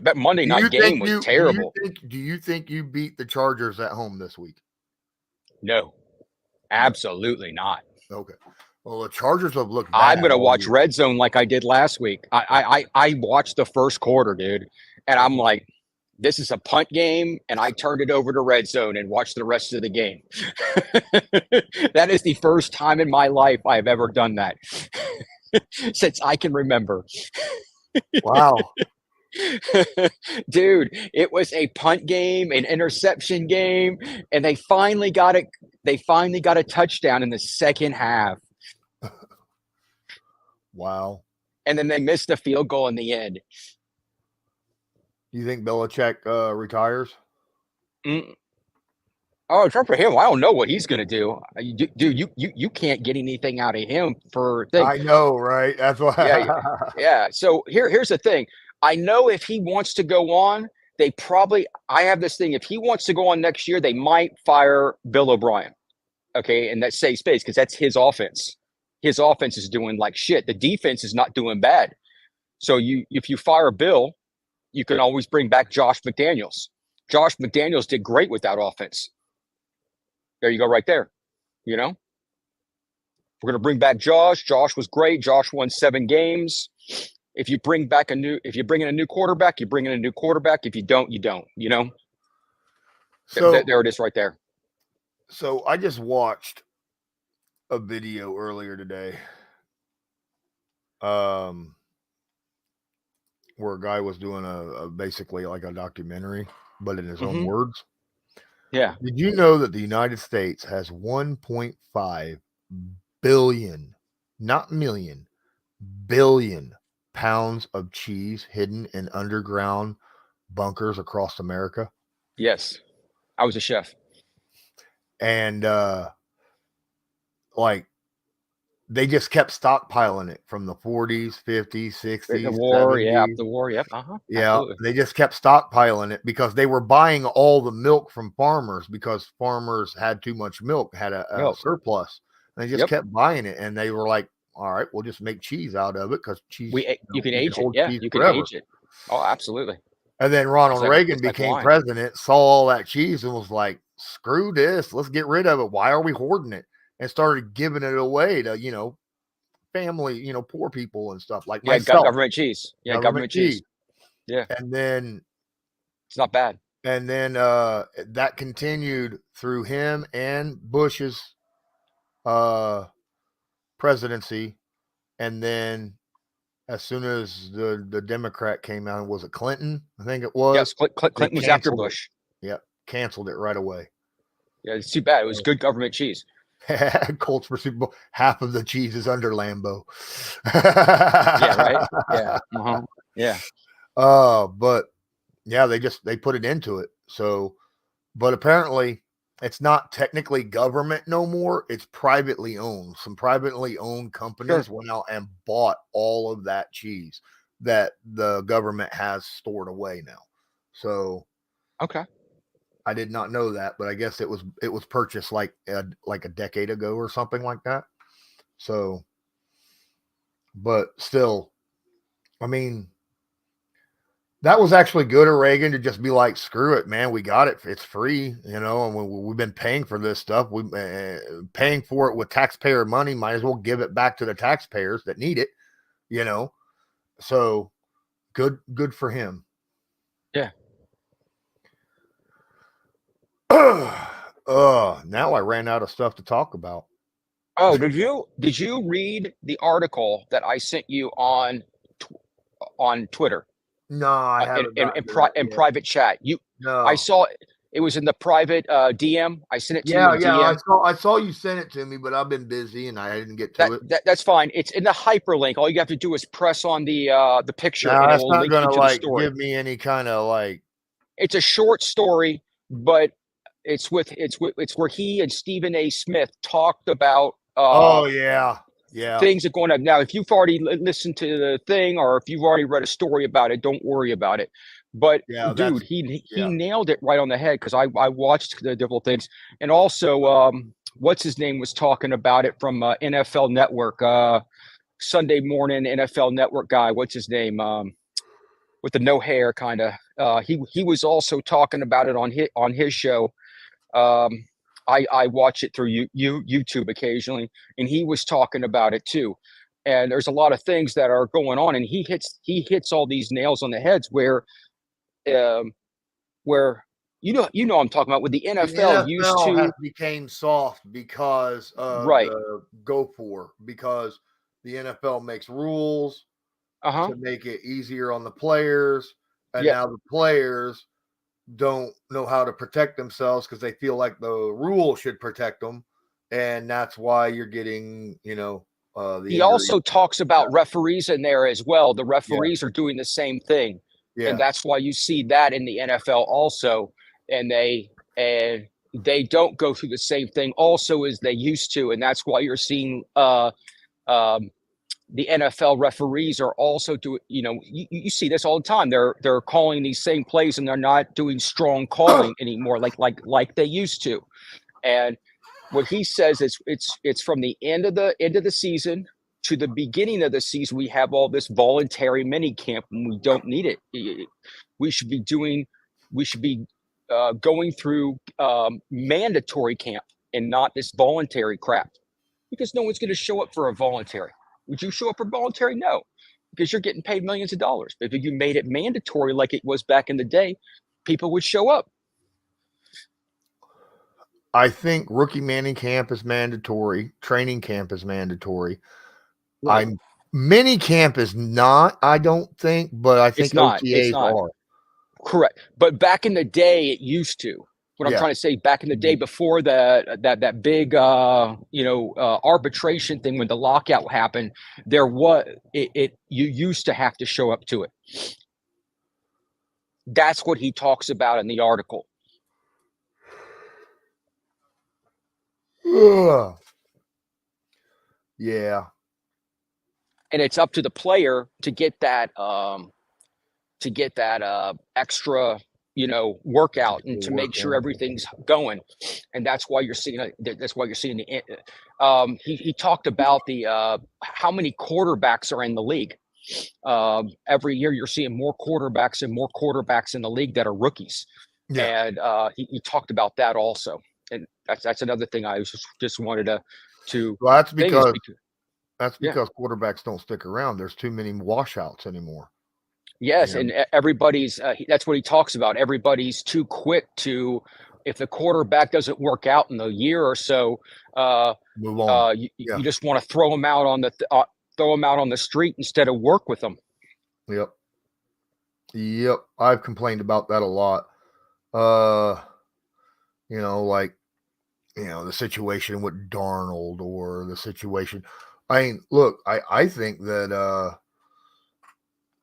S2: That Monday night game was terrible.
S1: Do you think you beat the Chargers at home this week?
S2: No, absolutely not.
S1: Okay. Well, the Chargers have looked bad.
S2: I'm gonna watch Red Zone like I did last week. I watched the first quarter, dude, and I'm like, this is a punt game, and I turned it over to Red Zone and watched the rest of the game. That is the first time in my life I've ever done that since I can remember.
S1: Wow.
S2: Dude, it was a punt game, an interception game, and they finally got it. They finally got a touchdown in the second half.
S1: Wow.
S2: And then they missed a field goal in the end.
S1: You think Belichick retires?
S2: Oh, except for him, I don't know what he's gonna do. Dude, you can't get anything out of him for thing.
S1: I know, right? That's
S2: Yeah,
S1: why.
S2: yeah. So here's the thing. I know if he wants to go on, they probably. I have this thing. If he wants to go on next year, they might fire Bill O'Brien. Okay, and that saves space because that's his offense. His offense is doing like shit. The defense is not doing bad. So if you fire Bill, you can always bring back Josh McDaniels. Josh McDaniels did great with that offense. There you go, right there. You know, we're gonna bring back Josh. Josh was great. Josh won 7 games. If you bring in a new quarterback, you bring in a new quarterback. If you don't, you don't. You know,
S1: So,
S2: there it is, right there.
S1: so I just watched a video earlier today, um, where a guy was doing a basically like a documentary, but in his own
S2: Mm-hmm.
S1: words.
S2: Yeah.
S1: Did you know that the United States has 1.5 billion, not million, billion pounds of cheese hidden in underground bunkers across America?
S2: Yes. I was a chef.
S1: And like they just kept stockpiling it from the 40s, 50s,
S2: The
S1: 60s,
S2: war. Yeah. After
S1: 70s.
S2: the war. Yep. Uh-huh.
S1: Yeah,
S2: Absolutely.
S1: they just kept stockpiling it because they were buying all the milk from farmers because farmers had too much milk, had a
S2: Milk.
S1: surplus. And they just
S2: Yep.
S1: kept buying it, and they were like, "All right, we'll just make cheese out of it because cheese,
S2: You can
S1: you can
S2: age it.
S1: hold
S2: Yeah.
S1: cheese
S2: You can
S1: forever."
S2: age it. Oh, absolutely.
S1: And then Ronald Reagan
S2: It's like
S1: became
S2: wine.
S1: president, saw all that cheese, and was like, "Screw this, let's get rid of it. Why are we hoarding it?" And started giving it away to family, poor people and stuff like
S2: Yeah.
S1: myself,
S2: Government cheese. Yeah.
S1: government
S2: Government cheese.
S1: cheese.
S2: Yeah.
S1: And then
S2: It's not bad.
S1: that continued through him and Bush's uh, presidency. And then as soon as the Democrat came out, was it Clinton? I think it was.
S2: Yes.
S1: They
S2: Clinton was after
S1: canceled it.
S2: Bush.
S1: Yep, canceled it right away.
S2: Yeah. It's too bad. It was good government cheese.
S1: Colts for Super Bowl. Half of the cheese is under Lambeau.
S2: Yeah. Right. Yeah. Uh-huh. Yeah.
S1: But yeah, they put it into it. So, but apparently it's not technically government no more. It's privately owned. Some privately owned
S2: Sure.
S1: companies went out and bought all of that cheese that the government has stored away now. So
S2: Okay.
S1: I did not know that, but I guess it was purchased like a decade ago or something like that. So, but still, I mean, that was actually good of Reagan to just be like, "Screw it, man. We got it. It's free, and we've been paying for this stuff. We paying for it with taxpayer money. Might as well give it back to the taxpayers that need it, you know." So good for him.
S2: Yeah.
S1: Now I ran out of stuff to talk about.
S2: Oh, did you read the article that I sent you on Twitter
S1: No, I haven't gotten to that
S2: in
S1: yet.
S2: private chat?
S1: No.
S2: I saw it was in the private DM. I sent it to you
S1: Yeah,
S2: in
S1: yeah.
S2: DM.
S1: I saw you sent it to me, but I've been busy and I didn't get to it.
S2: That's fine. It's in the hyperlink. All you have to do is press on the picture,
S1: Now
S2: and it
S1: that's
S2: will
S1: not
S2: link you
S1: gonna
S2: to the
S1: like
S2: story.
S1: give me any kind of like.
S2: It's a short story, but it's where he and Stephen A. Smith talked about
S1: Oh yeah, yeah,
S2: things are going up. Now, if you've already listened to the thing or if you've already read a story about it, don't worry about it. But
S1: yeah.
S2: dude,
S1: That's
S2: he
S1: yeah.
S2: nailed it right on the head because I watched the different things. And also what's his name was talking about it from NFL Network, Sunday morning NFL Network guy. What's his name? With the no hair kind of. He was also talking about it on his show. Um, I watch it through YouTube occasionally, and he was talking about it too. And there's a lot of things that are going on, and he hits all these nails on the heads um, where I'm talking about with the
S1: The
S2: NFL used
S1: NFL has
S2: to
S1: became soft because of
S2: right.
S1: the go for because the NFL makes rules
S2: Uh-huh.
S1: to make it easier on the players, and
S2: Yeah.
S1: now the players don't know how to protect themselves because they feel like the rule should protect them, and that's why you're getting the
S2: He
S1: injuries.
S2: also talks about referees in there as well. The
S1: Yeah,
S2: referees are doing the same thing, and
S1: yeah,
S2: that's why you see that in the NFL also. And they don't go through the same thing also as they used to, and that's why you're seeing the NFL referees are also doing. You see this all the time. They're calling these same plays, and they're not doing strong calling anymore, like they used to. And what he says is it's from the end of the season to the beginning of the season. We have all this voluntary mini camp, and we don't need it. We should be going through mandatory camp and not this voluntary crap, because no one's going to show up for a voluntary. Would you show up for voluntary? No, because you're getting paid millions of dollars. But if you made it mandatory like it was back in the day, people would show up.
S1: I think rookie manning camp is mandatory. Training camp is mandatory.
S2: Right.
S1: Mini camp is not, I don't think, but I think
S2: It's not.
S1: OTAs are.
S2: Correct. But back in the day, it used to. What I'm trying to say, back in the day before that big arbitration thing, when the lockout happened, you used to have to show up to it. That's what he talks about in the article.
S1: Yeah.
S2: And it's up to the player to get that extra workout and to make sure everything's going. And that's why you're seeing he talked about the how many quarterbacks are in the league. Every year you're seeing more quarterbacks in the league that are rookies. Yeah. And he talked about that also. And that's another thing I just wanted to
S1: well, that's because quarterbacks don't stick around. There's too many washouts anymore.
S2: Yes, and everybody's that's what he talks about. Everybody's too quick to, if the quarterback doesn't work out in a year or so,
S1: move on.
S2: You just want to throw them out on the street instead of work with them.
S1: Yep. I've complained about that a lot. The situation with Darnold, or the situation. I mean, look, I think that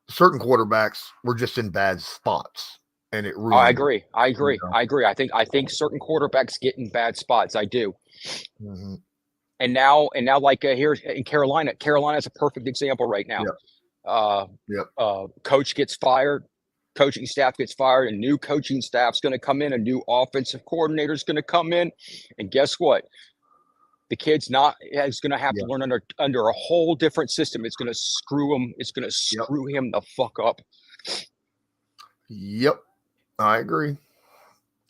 S1: certain quarterbacks were just in bad spots, and it ruined.
S2: I agree. I think certain quarterbacks get in bad spots. I do.
S1: Mm-hmm.
S2: And now, like here in Carolina's a perfect example right now. Coach gets fired. Coaching staff gets fired, and new coaching staff's going to come in. A new offensive coordinator is going to come in, and guess what? The kid's is going to have to learn under a whole different system. It's going to screw him. It's going to screw him the fuck up.
S1: Yep, I agree.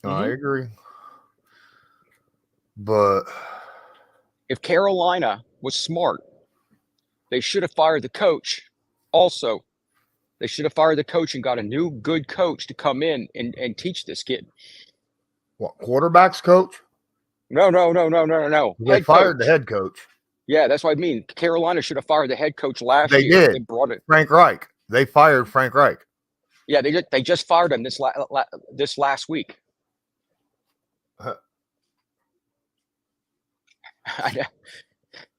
S1: Mm-hmm. I agree. But
S2: if Carolina was smart, they should have fired the coach. Also, they should have fired the coach and got a new good coach to come in and teach this kid.
S1: What, quarterbacks coach?
S2: No.
S1: They fired the head coach.
S2: Yeah, that's what I mean. Carolina should have fired the head coach last
S1: year.
S2: They
S1: did.
S2: They brought it.
S1: Frank Reich. They fired Frank Reich.
S2: Yeah, they just fired him this last week.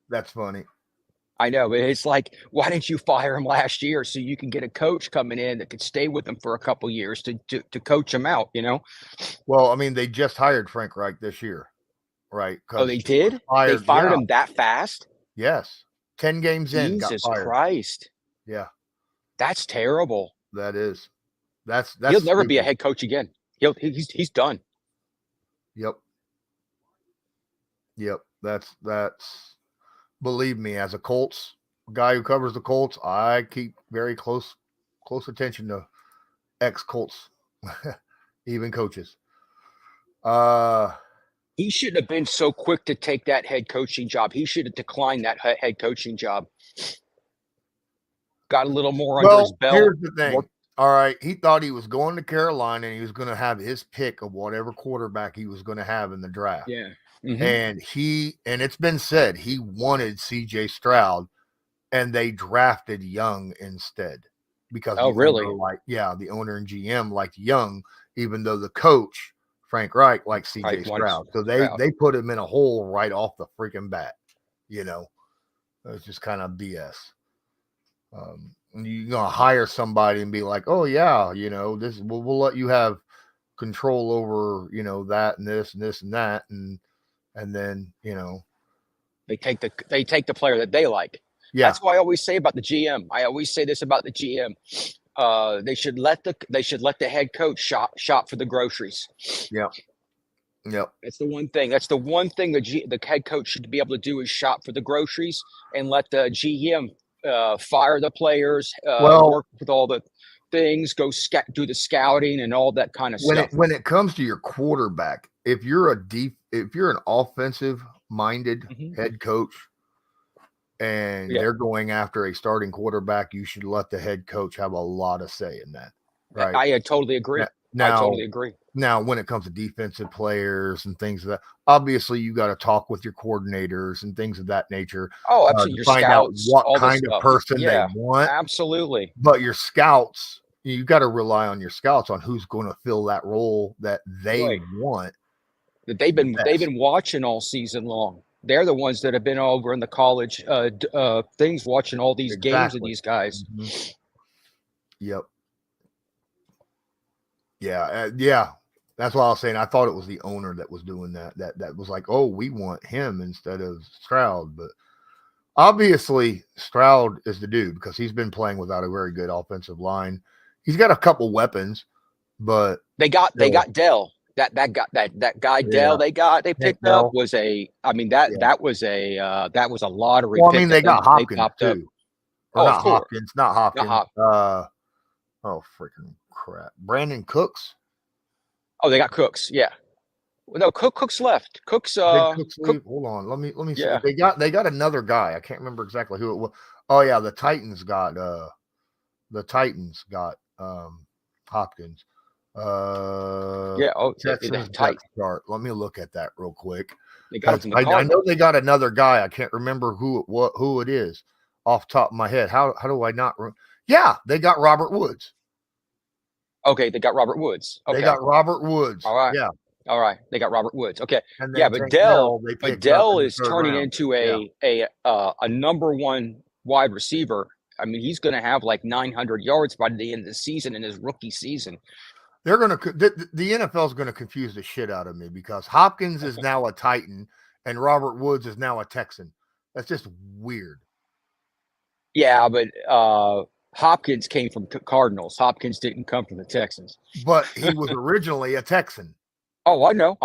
S1: That's funny.
S2: I know, but it's like, why didn't you fire him last year so you can get a coach coming in that could stay with him for a couple years to coach him out,
S1: Well, I mean, they just hired Frank Reich this year, right?
S2: Oh, they did? They fired him that fast?
S1: Yes. 10 games in,
S2: Jesus Christ.
S1: Yeah.
S2: That's terrible.
S1: That is. That's
S2: He'll never be a head coach again. He's done.
S1: Yep. That's believe me, as a Colts guy who covers the Colts, I keep very close attention to ex-Colts, even coaches.
S2: He shouldn't have been so quick to take that head coaching job. He should have declined that head coaching job. Got a little more under his belt.
S1: Here's the thing. All right, he thought he was going to Carolina and he was going to have his pick of whatever quarterback he was going to have in the draft.
S2: Yeah.
S1: Mm-hmm. And it's been said he wanted CJ Stroud, and they drafted Young instead because
S2: the
S1: owner and GM liked Young, even though the coach Frank Reich liked CJ Stroud. So they put him in a hole right off the freaking bat. It's just kind of BS. You're gonna hire somebody and be like, oh yeah, this we'll let you have control over, that and this and this and that, and then,
S2: They take the player that they like.
S1: yeah.
S2: That's why I always say about the GM. I always say this about the GM. They should let the head coach shop for the groceries.
S1: Yep.
S2: That's the one thing. That's the one thing the head coach should be able to do is shop for the groceries and let the GM fire the players, work with all the things, do the scouting and all that kind of stuff.
S1: When it comes to your quarterback, if you're an offensive minded head coach and they're going after a starting quarterback, you should let the head coach have a lot of say in that. Right.
S2: I totally agree. I totally agree.
S1: Now, when it comes to defensive players and things of that, obviously you got to talk with your coordinators and things of that nature.
S2: Oh, absolutely.
S1: To find scouts, out what kind of person they want.
S2: Absolutely.
S1: But your scouts, you got to rely on your scouts on who's going to fill that role that they want.
S2: That they've been watching all season long. They're the ones that have been over in the college things, watching all these games of these guys.
S1: Mm-hmm. Yep. Yeah. That's why I was saying I thought it was the owner that was doing that. That was like, oh, we want him instead of Stroud. But obviously Stroud is the dude because he's been playing without a very good offensive line. He's got a couple weapons, but
S2: they got Dell. That guy Dell they picked up was that was a lottery.
S1: Well, I mean, they got Hopkins too. Not Hopkins. Oh, freaking crap! Brandon Cooks.
S2: Oh, they got Cooks. Yeah. Well, no, Cooks left. Cooks.
S1: Hold on. Let me see. Yeah. They got another guy. I can't remember exactly who it was. Oh yeah, the Titans got Hopkins. Texans depth chart. Let me look at that real quick. I know they got another guy. I can't remember who it is off the top of my head. How do I not? Yeah, they got Robert Woods.
S2: Okay, they got Robert Woods. Okay.
S1: They got Robert Woods.
S2: All right.
S1: Yeah.
S2: All right. They got Robert Woods. Okay. Yeah, but Dell is turning into a number one wide receiver. I mean, he's going to have like 900 yards by the end of the season in his rookie season.
S1: The NFL is going to confuse the shit out of me because Hopkins is now a Titan and Robert Woods is now a Texan. That's just weird.
S2: Yeah, but Hopkins came from Cardinals. Hopkins didn't come from the Texans.
S1: But he was originally a Texan.
S2: Oh, I know.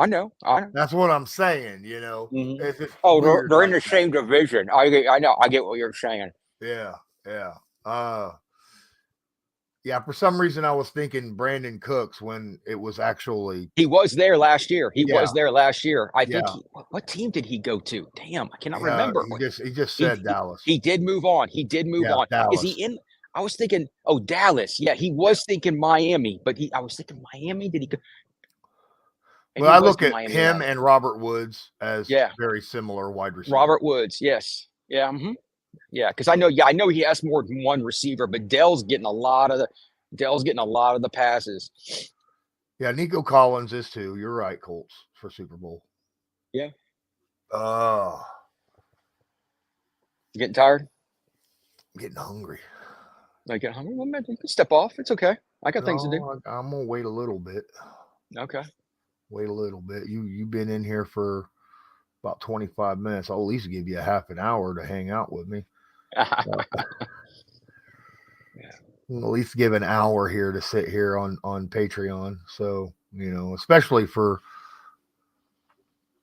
S1: That's what I'm saying,
S2: Mm-hmm. They're in the same division. I know. I get what you're saying.
S1: Yeah. Yeah, for some reason I was thinking Brandon Cooks when it was actually
S2: he was there last year. I think what team did he go to? Damn, I cannot remember.
S1: He just said Dallas.
S2: He did move on. On.
S1: Dallas.
S2: Is he in? I was thinking, Dallas. Yeah, he was thinking Miami, but I was thinking Miami. Did he go?
S1: Well, I look at him and Robert Woods as very similar wide receivers.
S2: Robert Woods, yes. Yeah. Mm-hmm. Yeah, because I know he has more than one receiver, but Dell's getting a lot of the passes.
S1: Yeah, Nico Collins is too. You're right, Colts for Super Bowl.
S2: Yeah.
S1: You
S2: getting tired?
S1: I'm getting hungry.
S2: Like getting hungry? Well, man, you can step off. It's okay. I got things to do.
S1: I'm gonna wait a little bit.
S2: Okay.
S1: Wait a little bit. You've been in here for about 25 minutes. I'll at least give you a half an hour to hang out with me. At least give an hour here to sit here on Patreon. So, especially for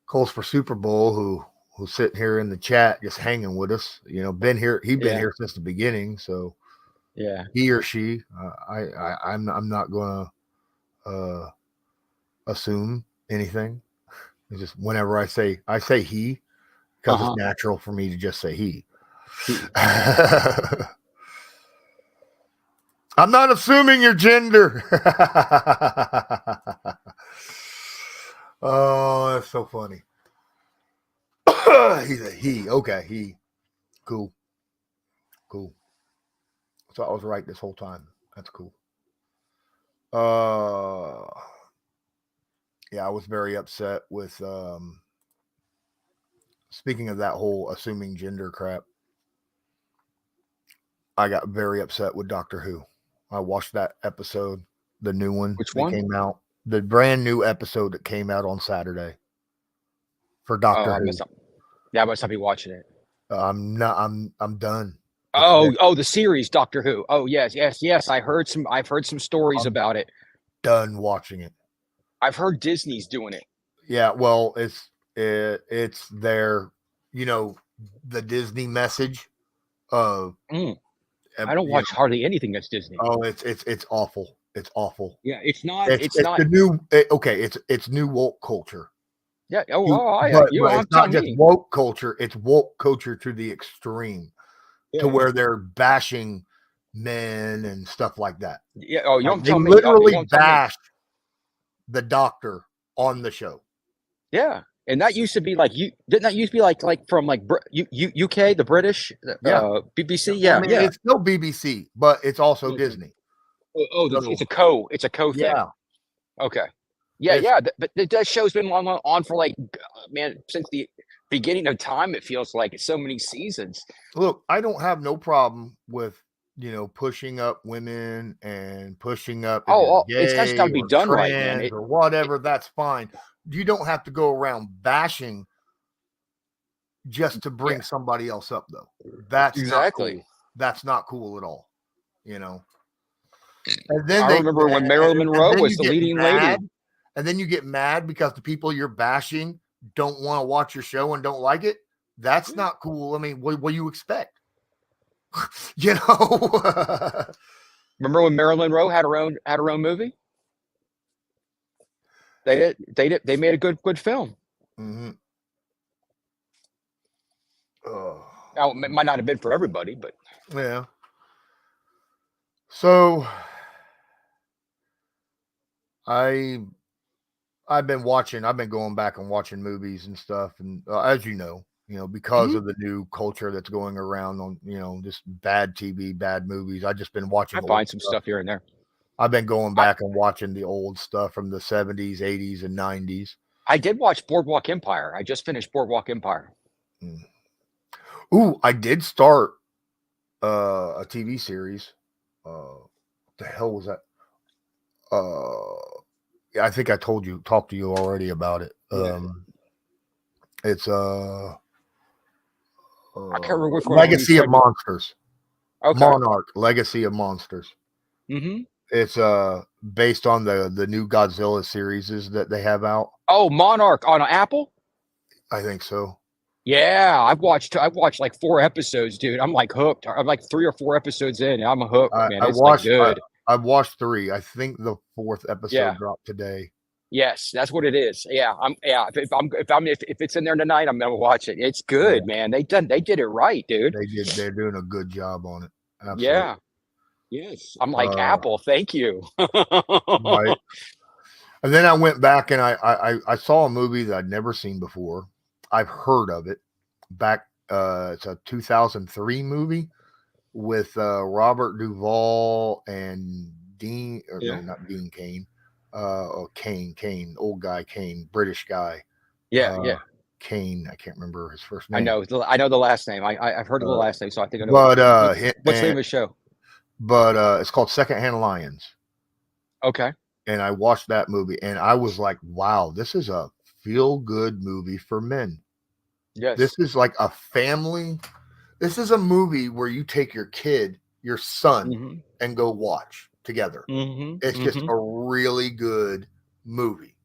S1: Colts for Super Bowl who's sitting here in the chat just hanging with us. Been here. He's been here since the beginning. So
S2: yeah,
S1: he or she. I'm not gonna assume anything. It's just whenever I say he, because it's natural for me to just say he. I'm not assuming your gender. Oh, that's so funny. He's a he. Okay, he. Cool. So I was right this whole time. That's cool. Yeah, I was very upset with speaking of that whole assuming gender crap. I got very upset with Doctor Who. I watched that episode, the new one.
S2: Which one?
S1: Came out. the brand new episode that came out on Saturday for Doctor
S2: I
S1: Who.
S2: must not. Yeah, I must not be watching it.
S1: I'm not. I'm done.
S2: The series Doctor Who. Oh yes. I've heard some stories
S1: I'm
S2: about it.
S1: done watching it.
S2: I've heard Disney's doing it.
S1: Yeah, well, it's their, the Disney message of.
S2: I don't watch hardly anything that's Disney.
S1: Oh, it's awful. It's awful.
S2: Yeah, it's not.
S1: It's
S2: not
S1: the new. It's new woke culture.
S2: Yeah.
S1: But it's not just woke culture. It's woke culture to the extreme, to where they're bashing men and stuff like that.
S2: Yeah. Oh, you don't tell me.
S1: Literally bash the Doctor on the show.
S2: Yeah, and that used to be like didn't that used to be like from like UK, the British, BBC. Yeah,
S1: it's still BBC, but it's also Disney.
S2: It's a co thing.
S1: Yeah.
S2: Okay. Yeah. But that show's been on for like, man, since the beginning of time. It feels like it's so many seasons.
S1: Look, I don't have no problem with pushing up women and pushing up.
S2: It's got to be done right, man.
S1: Or whatever. That's fine. You don't have to go around bashing just to bring somebody else up, though. That's
S2: exactly.
S1: Not cool. That's not cool at all. And then
S2: I remember when Marilyn Monroe was the leading lady.
S1: And then you get mad because the people you're bashing don't want to watch your show and don't like it. That's not cool. I mean, what do you expect?
S2: Remember when Marilyn Monroe had her own movie? They made a good film.
S1: Mm-hmm.
S2: Now, it might not have been for everybody, but
S1: yeah. So I've been going back and watching movies and stuff, and as because of the new culture that's going around on just bad TV, bad movies. I've just been watching.
S2: I find some stuff here and there.
S1: I've been going back and watching the old stuff from the 70s, 80s, and 90s.
S2: I did watch Boardwalk Empire. I just finished Boardwalk Empire.
S1: Ooh, I did start a TV series. What the hell was that? I think I talked to you already about it. It's
S2: I can't remember which one.
S1: Legacy of Monsters.
S2: Okay.
S1: Monarch, Legacy of Monsters.
S2: Mm-hmm.
S1: It's based on the new Godzilla series that they have out.
S2: Oh, Monarch on Apple?
S1: I think so.
S2: Yeah, I've watched like 4 episodes, dude. I'm like hooked. I'm like 3 or 4 episodes in. I'm hooked, man. It's good.
S1: I've watched 3. I think the 4th episode dropped today.
S2: Yes, that's what it is. Yeah, if it's in there tonight, I'm gonna watch it. It's good, man. They did it right, dude.
S1: They're doing a good job on it. Absolutely.
S2: Yeah. Yes. I'm like, Apple, thank you.
S1: Right. And then I went back and I saw a movie that I'd never seen before. I've heard of it. It's a 2003 movie with Robert Duvall and Dean, no, not Dean Kane. Kane, old guy Kane, British guy.
S2: Yeah.
S1: Kane, I can't remember his first name.
S2: I know the last name. I've heard of the last name, so I think I know.
S1: But
S2: what's the name of the show?
S1: But it's called Secondhand Lions. Okay. And I watched that movie and I was like, wow, this is a feel-good movie for men.
S2: Yes.
S1: This is like a family. This is a movie where you take your kid, your son, and go watch together. It's just a really good movie.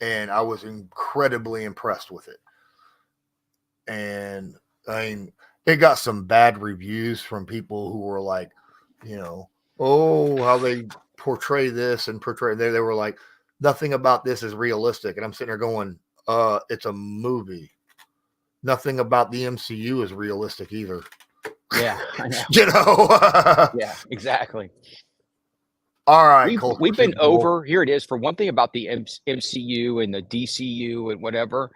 S1: And I was incredibly impressed with it. And I mean, they got some bad reviews from people who were like, how they portray this and portray. They were like, nothing about this is realistic. And I'm sitting there going, it's a movie. Nothing about the MCU is realistic either.
S2: Yeah, I know. Yeah, exactly.
S1: All right,
S2: we've been over. Here it is. For one thing about the MCU and the DCU and whatever,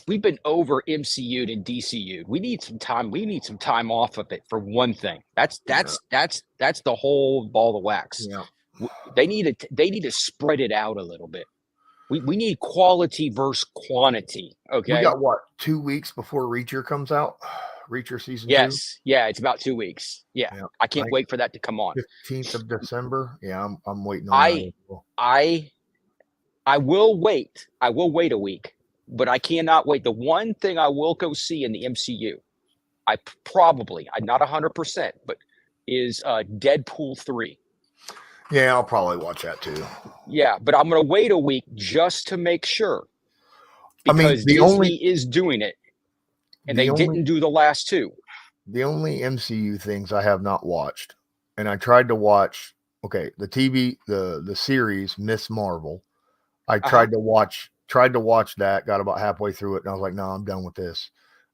S2: we've been over MCU'd and DCU'd. We need some time. We need some time off of it for one thing. That's the whole ball of wax.
S1: Yeah.
S2: They need to spread it out a little bit. We need quality versus quantity. Okay.
S1: We got 2 weeks before Reacher comes out? Reacher season 2?
S2: Yes. Yeah, it's about 2 weeks. Yeah. I can't wait for that to come on.
S1: 15th of December. Yeah, I'm waiting on that.
S2: I will wait. I will wait a week, but I cannot wait. The one thing I will go see in the MCU, I'm not 100%, but is Deadpool 3.
S1: Yeah, I'll probably watch that too.
S2: Yeah, but I'm going to wait a week just to make sure,
S1: I mean,
S2: because Disney is doing it, and they didn't do the last two.
S1: The only MCU things I have not watched, and I tried to watch, the series Miss Marvel. I tried to watch that, got about halfway through it, and I was like, no, I'm done with this.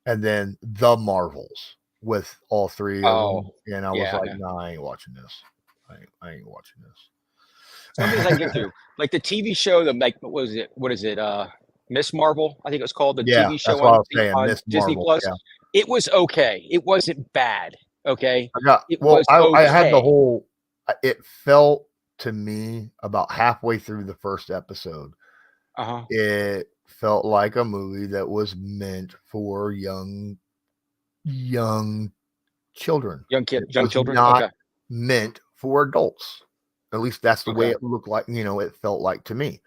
S1: And then The Marvels with all three of them, and I was like, no, I ain't watching this. I ain't watching this.
S2: Some things I can get through, like the TV show, what is it? Miss Marvel, I think it was called, the TV show on Disney Plus. Yeah. It was okay. It wasn't bad. Okay.
S1: I had the whole. It felt to me about halfway through the first episode. It felt like a movie that was meant for young children.
S2: Young children.
S1: Not meant for adults. At least that's the way it looked like. It felt like to me.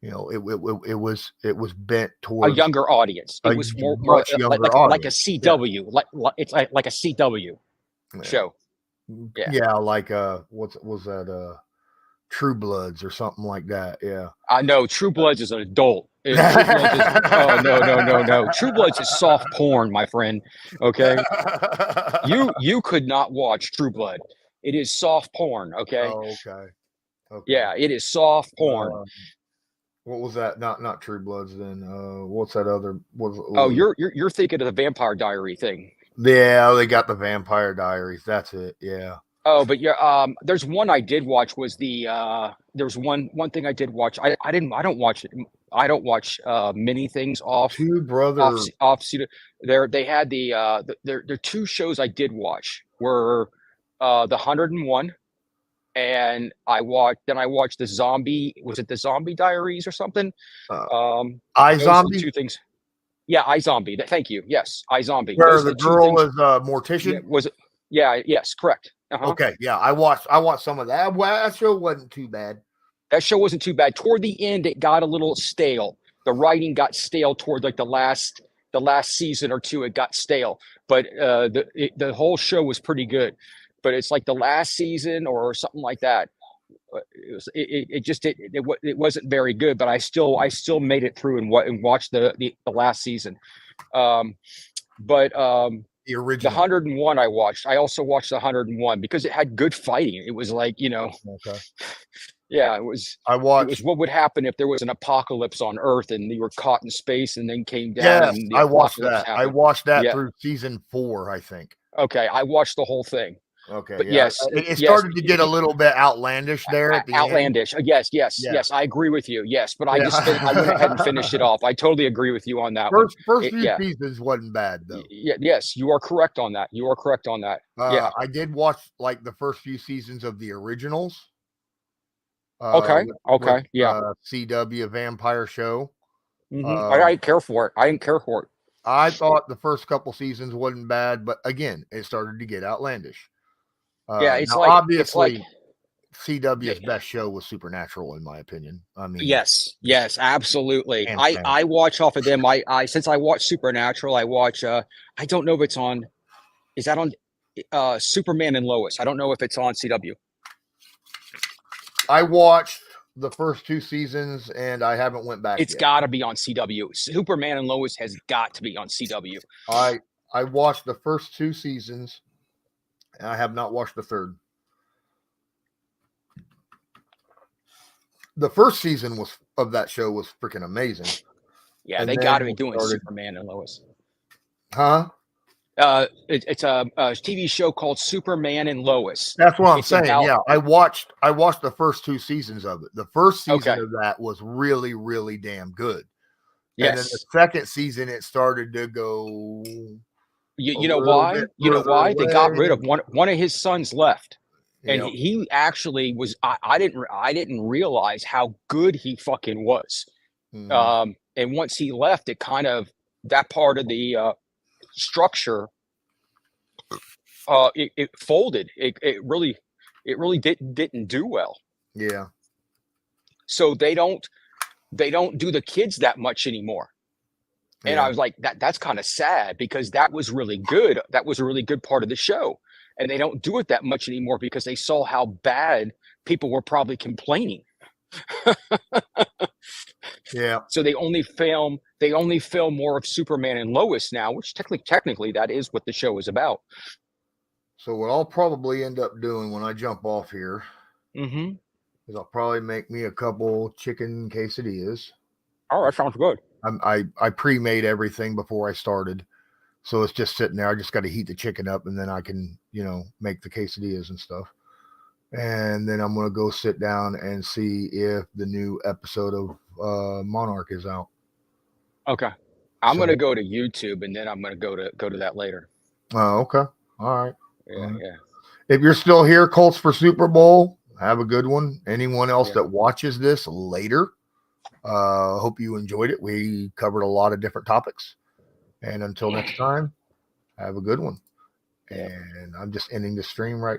S1: It was bent towards
S2: a younger audience. It was more younger like a CW, it's like a CW show.
S1: Yeah, like what was that? True Bloods or something like that. Yeah.
S2: I know True Bloods is an adult. True Bloods is, no. True Bloods is soft porn, my friend. Okay. You could not watch True Blood. It is soft porn. Okay.
S1: Oh, okay.
S2: Yeah, it is soft porn.
S1: What was that? Not True Bloods. Then what's that other?
S2: You're thinking of the Vampire Diary thing.
S1: Yeah, they got the Vampire Diaries. That's it. Yeah.
S2: Oh, but there's one I did watch. There's one thing I did watch. I don't watch it. I don't watch many things off.
S1: Two brothers
S2: off. They had their two shows I did watch were the 101. And I watched the Zombie. Was it the Zombie Diaries or something?
S1: iZombie.
S2: Two things. Yeah, iZombie. Thank you. Yes, iZombie.
S1: Where the girl was a mortician.
S2: Yeah, was it? Yeah. Yes. Correct.
S1: Okay. Yeah, I watched some of that. Well, that show wasn't too bad.
S2: That show wasn't too bad. Toward the end, it got a little stale. The writing got stale toward like the last season or two. It got stale, but the whole show was pretty good. But it's like the last season or something like that. It wasn't very good, but I still made it through and watched the last season. The original, the 101 I watched. I also watched the 101 because it had good fighting. It was like,
S1: okay.
S2: Yeah, it was.
S1: It was
S2: what would happen if there was an apocalypse on Earth and you were caught in space and then came down.
S1: Yes, I watched that. Happened. I watched that through season 4, I think.
S2: Okay, I watched the whole thing.
S1: Okay.
S2: But yes,
S1: it started to get a little bit outlandish there at the
S2: outlandish.
S1: end.
S2: Yes. I agree with you. Yes, but I went ahead and finished it off. I totally agree with you on that.
S1: First few seasons wasn't bad though.
S2: Yes, you are correct on that.
S1: I did watch like the first few seasons of the originals.
S2: Okay.
S1: CW Vampire Show.
S2: Mm-hmm. I didn't care for it.
S1: I thought the first couple seasons wasn't bad, but again, it started to get outlandish. Obviously CW's best show was Supernatural, in my opinion. I mean,
S2: yes, absolutely. I watch off of them. I since I watch Supernatural, I watch. I don't know if it's on. Is that on Superman and Lois? I don't know if it's on CW.
S1: I watched the first 2 seasons, and I haven't went back.
S2: It's got to be on CW. Superman and Lois has got to be on CW.
S1: I watched the first 2 seasons. And I have not watched the third. The first season of that show was freaking amazing.
S2: Yeah, they got to be doing Superman and Lois.
S1: Huh?
S2: It's a TV show called Superman and Lois.
S1: That's what I'm saying. I watched the first 2 seasons of it. The first season of that was really, really damn good.
S2: Yes.
S1: And then the second season, it started to go.
S2: You know why? They got rid of one of his sons left, and he actually was. I didn't realize how good he fucking was. Mm-hmm. And once he left, it kind of that part of the structure. It folded. It really didn't do well.
S1: Yeah.
S2: So they don't. they don't do the kids that much anymore. And
S1: Yeah.
S2: I was like, that's kind of sad, because that was really good. That was a really good part of the show. And they don't do it that much anymore because they saw how bad people were probably complaining.
S1: Yeah.
S2: So they only film more of Superman and Lois now, which technically that is what the show is about.
S1: So what I'll probably end up doing when I jump off here
S2: Mm-hmm.
S1: is I'll probably make me a couple chicken quesadillas.
S2: Oh, that sounds good.
S1: I pre-made everything before I started, so it's just sitting there. I just got to heat the chicken up, and then I can, make the quesadillas and stuff. And then I'm gonna go sit down and see if the new episode of Monarch is out.
S2: Okay. I'm gonna go to YouTube, and then I'm gonna go to that later.
S1: Oh, okay. All right.
S2: Yeah, yeah.
S1: If you're still here, Colts for Super Bowl, have a good one. Anyone else that watches this later, hope you enjoyed it. We covered a lot of different topics. And until next time, have a good one. And I'm just ending the stream right now.